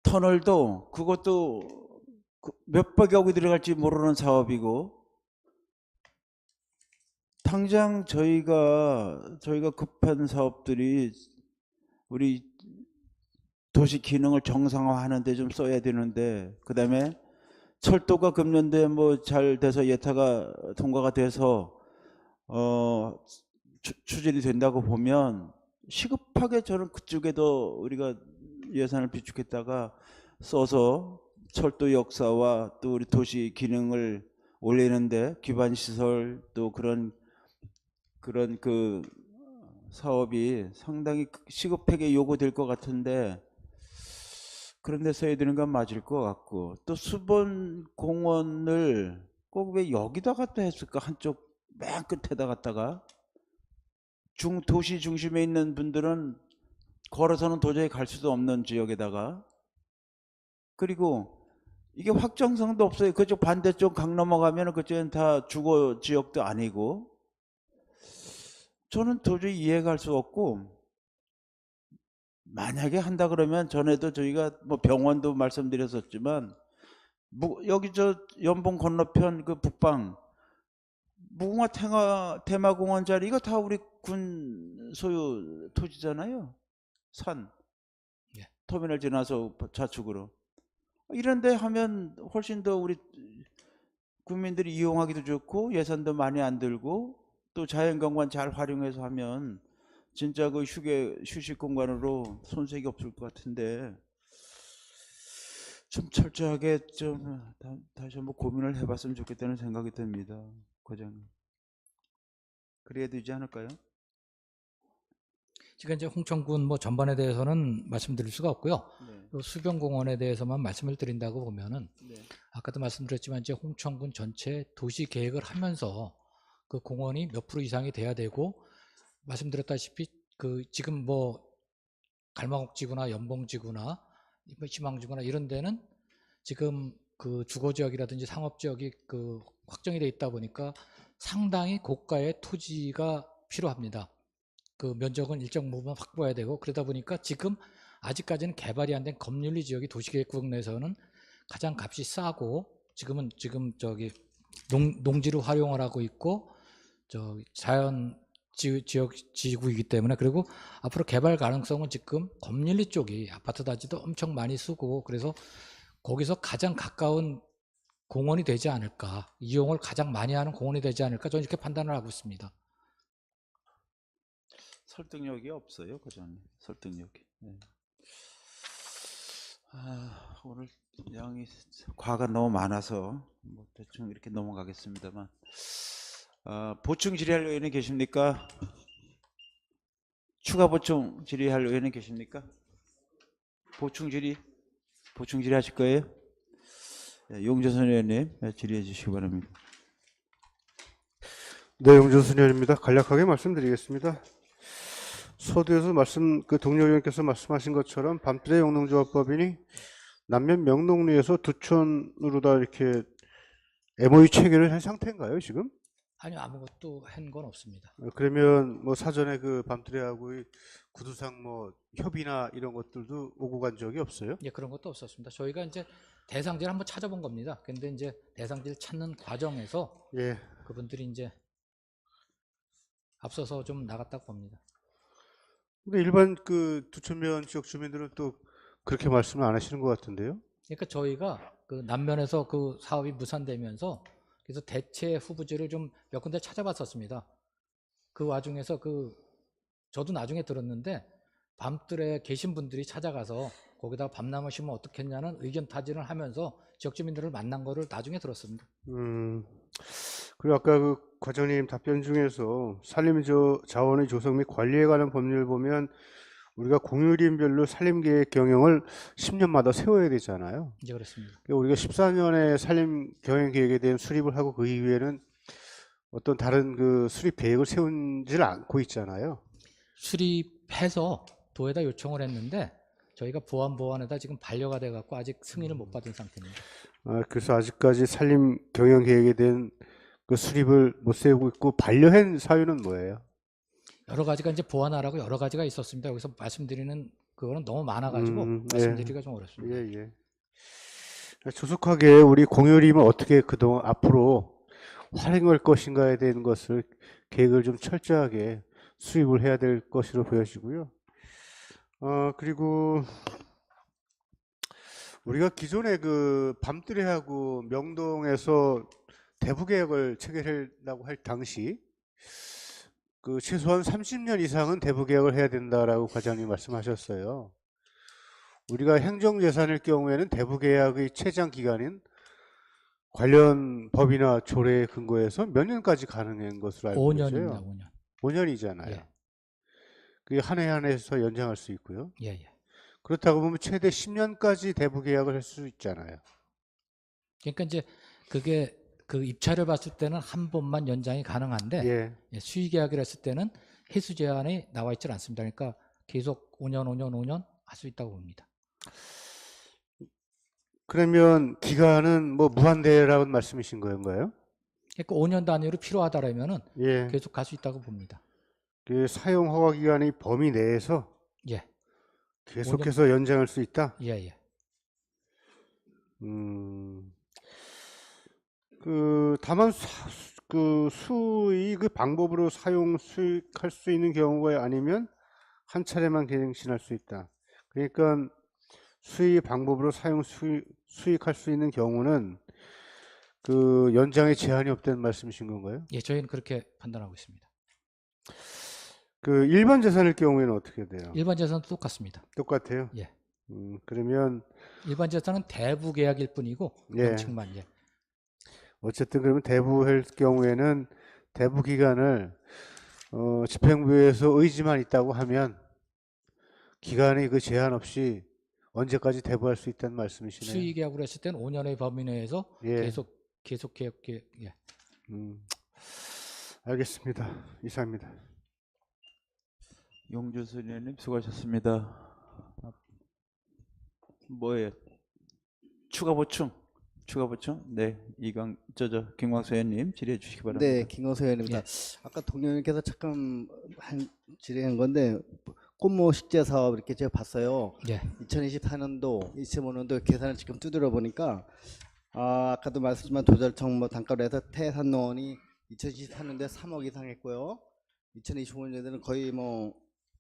터널도 그것도 몇백억이 들어갈지 모르는 사업이고, 당장 저희가 급한 사업들이 우리 도시 기능을 정상화하는 데 좀 써야 되는데, 그 다음에 철도가 금년도에 뭐 잘 돼서 예타가 통과가 돼서 추진이 된다고 보면 시급하게 저는 그쪽에도 우리가 예산을 비축했다가 써서 철도 역사와 또 우리 도시 기능을 올리는데 기반 시설 또 그런 그 사업이 상당히 시급하게 요구될 것 같은데, 그런 데 써야 되는 건 맞을 것 같고, 또 수본 공원을 꼭 왜 여기다 갖다 했을까? 한쪽 맨 끝에다 갖다가. 도시 중심에 있는 분들은 걸어서는 도저히 갈 수도 없는 지역에다가, 그리고 이게 확정성도 없어요. 그쪽 반대쪽 강 넘어가면 그쪽엔 다 주거 지역도 아니고, 저는 도저히 이해가 갈 수 없고, 만약에 한다 그러면 전에도 저희가 뭐 병원도 말씀드렸었지만 여기 저 연봉 건너편 그 북방 무궁화 테마공원 자리 이거 다 우리 군 소유 토지잖아요. 산 예. 터미널 지나서 좌측으로 이런데 하면 훨씬 더 우리 국민들이 이용하기도 좋고 예산도 많이 안 들고 또 자연경관 잘 활용해서 하면 진짜 그 휴식 공간으로 손색이 없을 것 같은데, 좀 철저하게 좀 다시 한번 고민을 해봤으면 좋겠다는 생각이 듭니다, 과장님. 그래야 되지 않을까요? 지금 이제 홍천군 뭐 전반에 대해서는 말씀드릴 수가 없고요. 네. 요 수변공원에 대해서만 말씀을 드린다고 보면은 네. 아까도 말씀드렸지만 이제 홍천군 전체 도시 계획을 하면서 그 공원이 몇 프로 이상이 돼야 되고, 말씀드렸다시피 그 지금 뭐 갈마옥지구나 연봉지구나 희망지구나 이런 데는 지금 그 주거지역이라든지 상업지역이 그 확정이 돼 있다 보니까 상당히 고가의 토지가 필요합니다. 그 면적은 일정 부분 확보해야 되고, 그러다 보니까 지금 아직까지는 개발이 안 된 검윤리 지역이 도시계획구역 내에서는 가장 값이 싸고, 지금 저기 농지로 활용을 하고 있고 저 자연 지역 지구이기 때문에, 그리고 앞으로 개발 가능성은 지금 검윤리 쪽이 아파트 단지도 엄청 많이 쓰고, 그래서 거기서 가장 가까운 공원이 되지 않을까, 이용을 가장 많이 하는 공원이 되지 않을까, 저는 이렇게 판단을 하고 있습니다. 설득력이 없어요, 과장님. 설득력이. 네. 오늘 양이 과가 너무 많아서 뭐 대충 이렇게 넘어가겠습니다만, 보충 질의할 의원은 계십니까? 추가 보충 질의할 의원은 계십니까? 보충 질의 하실 거예요? 네, 용재선 의원님 질의해 주시기 바랍니다. 네, 용준순 의원입니다. 간략하게 말씀드리겠습니다. 서두에서 동료 의원께서 말씀하신 것처럼 밤뜨레 영농조합법인이 남면 명동리에서 두촌으로 다 이렇게 MOU 체결을 한 상태인가요, 지금? 아니요, 아무것도 한 건 없습니다. 그러면 뭐 사전에 그 밤뜨레하고의 구두상 뭐 협의나 이런 것들도 오고 간 적이 없어요? 예, 그런 것도 없었습니다. 저희가 이제 대상지를 한번 찾아본 겁니다. 근데 이제 대상지를 찾는 과정에서 예. 그분들이 이제 앞서서 좀 나갔다고 봅니다. 근데 일반 그 두천면 지역 주민들은 또 그렇게 말씀을 안 하시는 것 같은데요? 그러니까 저희가 그 남면에서 그 사업이 무산되면서 그래서 대체 후보지를 좀 몇 군데 찾아봤었습니다. 그 와중에서 저도 나중에 들었는데 밤뜰에 계신 분들이 찾아가서 거기다가 밤나무 심으면 어떻겠냐는 의견 타진을 하면서 지역 주민들을 만난 거를 나중에 들었습니다. 그리고 아까 그 과장님 답변 중에서 산림자원의 조성 및 관리에 관한 법률을 보면 우리가 공유림별로 산림계획 경영을 10년마다 세워야 되잖아요. 이제 그렇습니다. 그러니까 우리가 14년에 산림 경영 계획에 대한 수립을 하고 그 이후에는 어떤 다른 그 수립 계획을 세운지를 않고 있잖아요. 수립해서 도에다 요청을 했는데 저희가 보안에다 지금 반려가 돼 갖고 아직 승인을 못 받은 상태입니다. 그래서 아직까지 산림 경영 계획에 대한 그 수립을 못 세우고 있고 반려한 사유는 뭐예요? 여러 가지가 이제 보완하라고 여러 가지가 있었습니다. 여기서 말씀드리는 그거는 너무 많아가지고 말씀드리기가 좀 어렵습니다. 예. 조속하게 우리 공유림을 어떻게 그동안 앞으로 활용할 것인가에 대한 것을 계획을 좀 철저하게 수립을 해야 될 것으로 보여지고요. 그리고 우리가 기존에 그 밤뜨레하고 명동에서 대부 계획을 체결하려고 할 당시 그 최소한 30년 이상은 대부 계획을 해야 된다라고 과장님 말씀하셨어요. 우리가 행정재산일 경우에는 대부 계약의 최장 기간인 관련 법이나 조례에 근거해서 몇 년까지 가능한 것으로 알고 5년입니다. 있어요. 5년. 5년이잖아요. 예. 그게 한 해 한 해에서 연장할 수 있고요. 예. 그렇다고 보면 최대 10년까지 대부 계약을 할 수 있잖아요. 그러니까 이제 그게 그 입찰을 봤을 때는 한 번만 연장이 가능한데 예. 수의 계약을 했을 때는 해수 제한이 나와 있질 않습니다. 그러니까 계속 5년 할 수 있다고 봅니다. 그러면 기간은 뭐 무한대라고 말씀이신 건가요? 그러니까 5년 단위로 필요하다라면은 예. 계속 갈 수 있다고 봅니다. 그 사용 허가 기간의 범위 내에서 예. 계속해서 연장할 수 있다. 예. 다만 그 수의 그 방법으로 수익할 수 있는 경우가 아니면 한 차례만 갱신할 수 있다. 그러니까 수의 방법으로 수익할 수 있는 경우는 그 연장에 제한이 없다는 말씀이신 건가요? 예, 저희는 그렇게 판단하고 있습니다. 그 일반 재산일 경우에는 어떻게 돼요? 일반 재산도 똑같습니다. 똑같아요. 예. 그러면 일반 재산은 대부 계약일 뿐이고 예. 원칙만 어쨌든 그러면 대부할 경우에는 대부 기간을 집행부에서 의지만 있다고 하면 기간이 그 제한 없이 언제까지 대부할 수 있다는 말씀이시네요. 수의 계약으로 했을 때는 5년의 범위 내에서 예. 계속 계약 예. 알겠습니다. 이상입니다. 용주수 의원님 수고하셨습니다. 뭐예요? 추가 보충? 네, 김광수 의원님 질의해 주시기 바랍니다. 네, 김광수 의원입니다. 예. 아까 동료님께서 잠깐 질의한 건데 꽃모 식재 사업 이렇게 제가 봤어요. 예. 2024년도, 25년도 계산을 지금 두드려 보니까 아까도 말씀하셨지만 도달청 뭐 단가로 해서 태산농원이 2024년도에 3억 이상 했고요. 2025년도에는 거의 뭐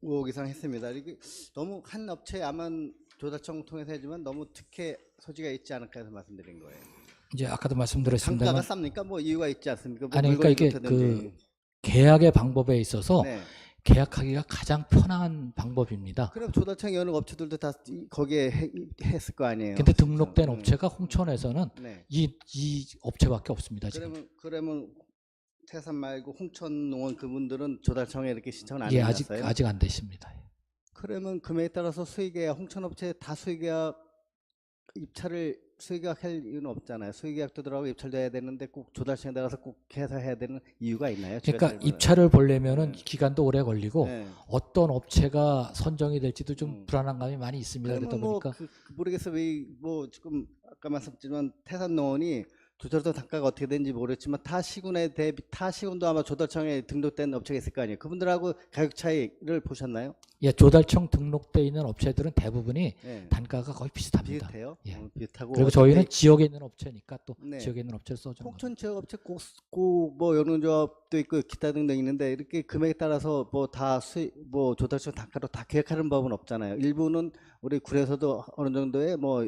5억 이상 했습니다. 이게 너무 한 업체야만 조달청 통해서 해주면 너무 특혜 소지가 있지 않을까 해서 말씀드린 거예요. 이제 아까도 말씀드렸습니다만 단가가 쌉니까? 뭐 이유가 있지 않습니까? 뭐 아니 그러니까 물건이 이게 좋다든지. 그 계약의 방법에 있어서 네. 계약하기가 가장 편한 방법입니다. 그럼 조달청에 여는 업체들도 다 거기에 했을 거 아니에요. 근데 등록된 네. 업체가 홍천에서는 네. 이 업체밖에 없습니다. 지금. 그러면 태산 말고 홍천농원 그분들은 조달청에 이렇게 신청을 안 예, 해놨어요? 아직 안 되십니다. 그러면 금액에 따라서 수의계약 홍천업체 다 수의계약 수의계약 할 이유는 없잖아요. 수의계약도 들어가고 입찰도 해야 되는데 꼭 조달청에 따라서 꼭 해서 해야 되는 이유가 있나요? 제가 그러니까 잘 몰라요. 입찰을 보려면은 네. 기간도 오래 걸리고 네. 어떤 업체가 선정이 될지도 좀 불안한 감이 많이 있습니다. 그러다 그러면 뭐 보니까 모르겠어요. 뭐 지금 아까 말씀드렸지만 태산농원이 조달청 단가가 어떻게 되는지 모르겠지만 타 시군도 아마 조달청에 등록된 업체가 있을 거 아니에요. 그분들하고 가격 차이를 보셨나요? 예, 조달청 등록돼 있는 업체들은 대부분이 네. 단가가 거의 비슷합니다. 비슷해요. 예. 비슷하고 그리고 어차피 저희는 지역에 있는 업체니까 또 네. 지역에 있는 업체를 써주는 거죠. 홍천 지역 업체 뭐 연운조합도 있고 기타 등등 있는데 이렇게 금액에 따라서 뭐 다 뭐 조달청 단가로 다 계획하는 법은 없잖아요. 일부는 우리 군에서도 어느 정도의 뭐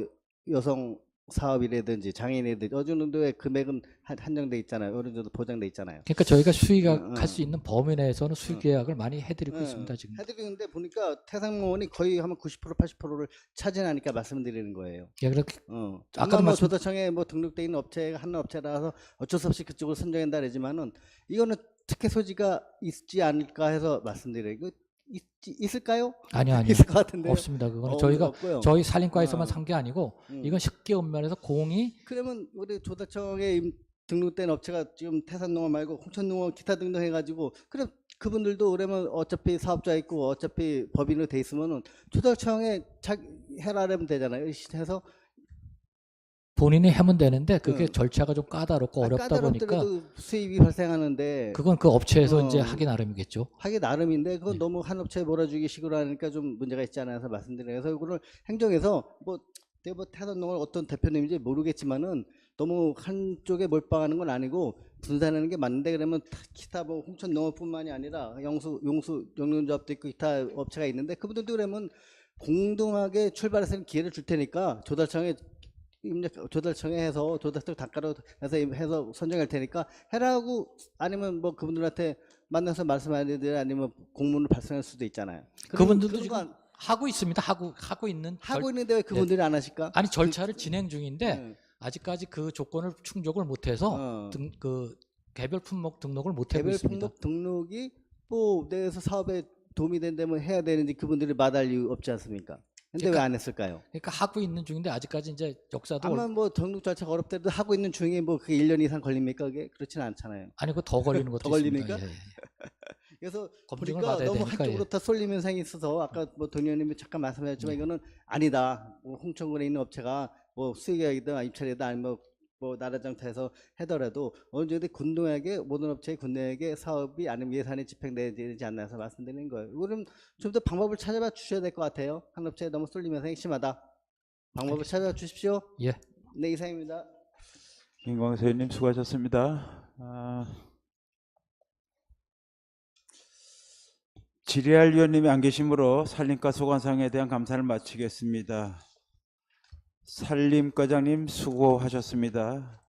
여성 사업이라든지 장애인이라든지 어느 정도의 금액은 한정돼 있잖아요. 어느 정도 보장돼 있잖아요. 그러니까 저희가 수의계약할 수 있는 범위 내에서는 수의계약을 많이 해드리고 있습니다 지금. 해드리는데 보니까 태상공원이 거의 한 90% 80%를 차지하니까 말씀드리는 거예요. 예, 그렇게 아까도 아까도 뭐 말씀 조달청에 뭐 등록돼 있는 업체가 한 업체라서 어쩔 수 없이 그쪽으로 선정한다 그러지만은 이거는 특혜 소지가 있지 않을까 해서 말씀드려요. 이거 있을까요? 아니요. 있을 것 같은데요. 없습니다. 그거는 저희가 없고요. 저희 산림과에서만 어. 산 게 아니고 음. 이건 식기 읍면에서 공이 그러면 우리 조달청에 등록된 업체가 지금 태산농업 말고 홍천농업 기타 등등 해가지고 그럼 그분들도 그러면 어차피 사업자 있고 어차피 법인으로 돼 있으면은 조달청에 해라면 되잖아요. 해서 본인이 하면 되는데 그게 응. 절차가 좀 까다롭고 어렵다 보니까 까다롭더라도 수입이 발생하는데 그건 그 업체에서 어. 이제 하기 나름이겠죠. 하기 나름인데 그건 네. 너무 한 업체에 몰아주기 식으로 하니까 좀 문제가 있지 않아서 말씀드려요. 그래서 이거를 행정에서 뭐 태산농을 어떤 대표님인지 모르겠지만은 너무 한쪽에 몰빵하는 건 아니고 분산하는 게 맞는데 그러면 기타 뭐 홍천농업뿐만이 아니라 영농조합도 있고 기타 업체가 있는데 그분들도 그러면 공동하게 출발해서 기회를 줄 테니까 조달청에 해서 조달청 단가로 해서 선정할 테니까 해라고 아니면 뭐 그분들한테 만나서 말씀하는 아니면 공문을 발송할 수도 있잖아요. 그분들도 그런 지금 거 하고 있습니다. 하고 있는 하고 있는데 왜 그분들이 안 하실까? 아니 절차를 진행 중인데 네. 아직까지 그 조건을 충족을 못해서 어. 그 개별 품목 등록을 못 하고 개별 있습니다. 품목 등록이 뭐 내에서 사업에 도움이 된다면 해야 되는지 그분들이 마다할 이유 없지 않습니까? 근데 왜 안 했을까요? 그러니까 하고 있는 중인데 아직까지 이제 역사도 아마 뭐 등록 절차가 어렵더라도 하고 있는 중에 뭐 그게 1년 이상 걸립니까? 그게 그렇지는 않잖아요. 아니 그 더 걸리는 것도 더 있습니다. 걸립니까? 예, 예. 그래서 검증을 보니까 받아야 너무 되니까, 한쪽으로 예. 다 쏠림 현상이 있어서 아까 뭐 동의원님이 잠깐 말씀하셨지만 이거는 아니다. 뭐 홍천군에 있는 업체가 뭐 수의계약이든 입찰이든 아니면 뭐 나라장터에서 하더라도 어느 정도 군동에게 모든 업체의 군동에게 사업이 아니면 예산이 집행돼야 되지 않나 해서 말씀드리는 거예요. 이거는 좀 더 방법을 찾아봐 주셔야 될 것 같아요. 한 업체에 너무 쏠림 현상이 심하다. 방법을 찾아봐 주십시오. 예. 네, 이상입니다. 김광수 의원님 수고하셨습니다. 지리할 위원님이 안 계시므로 산림과 소관상에 대한 감사를 마치겠습니다. 산림과장님 수고하셨습니다.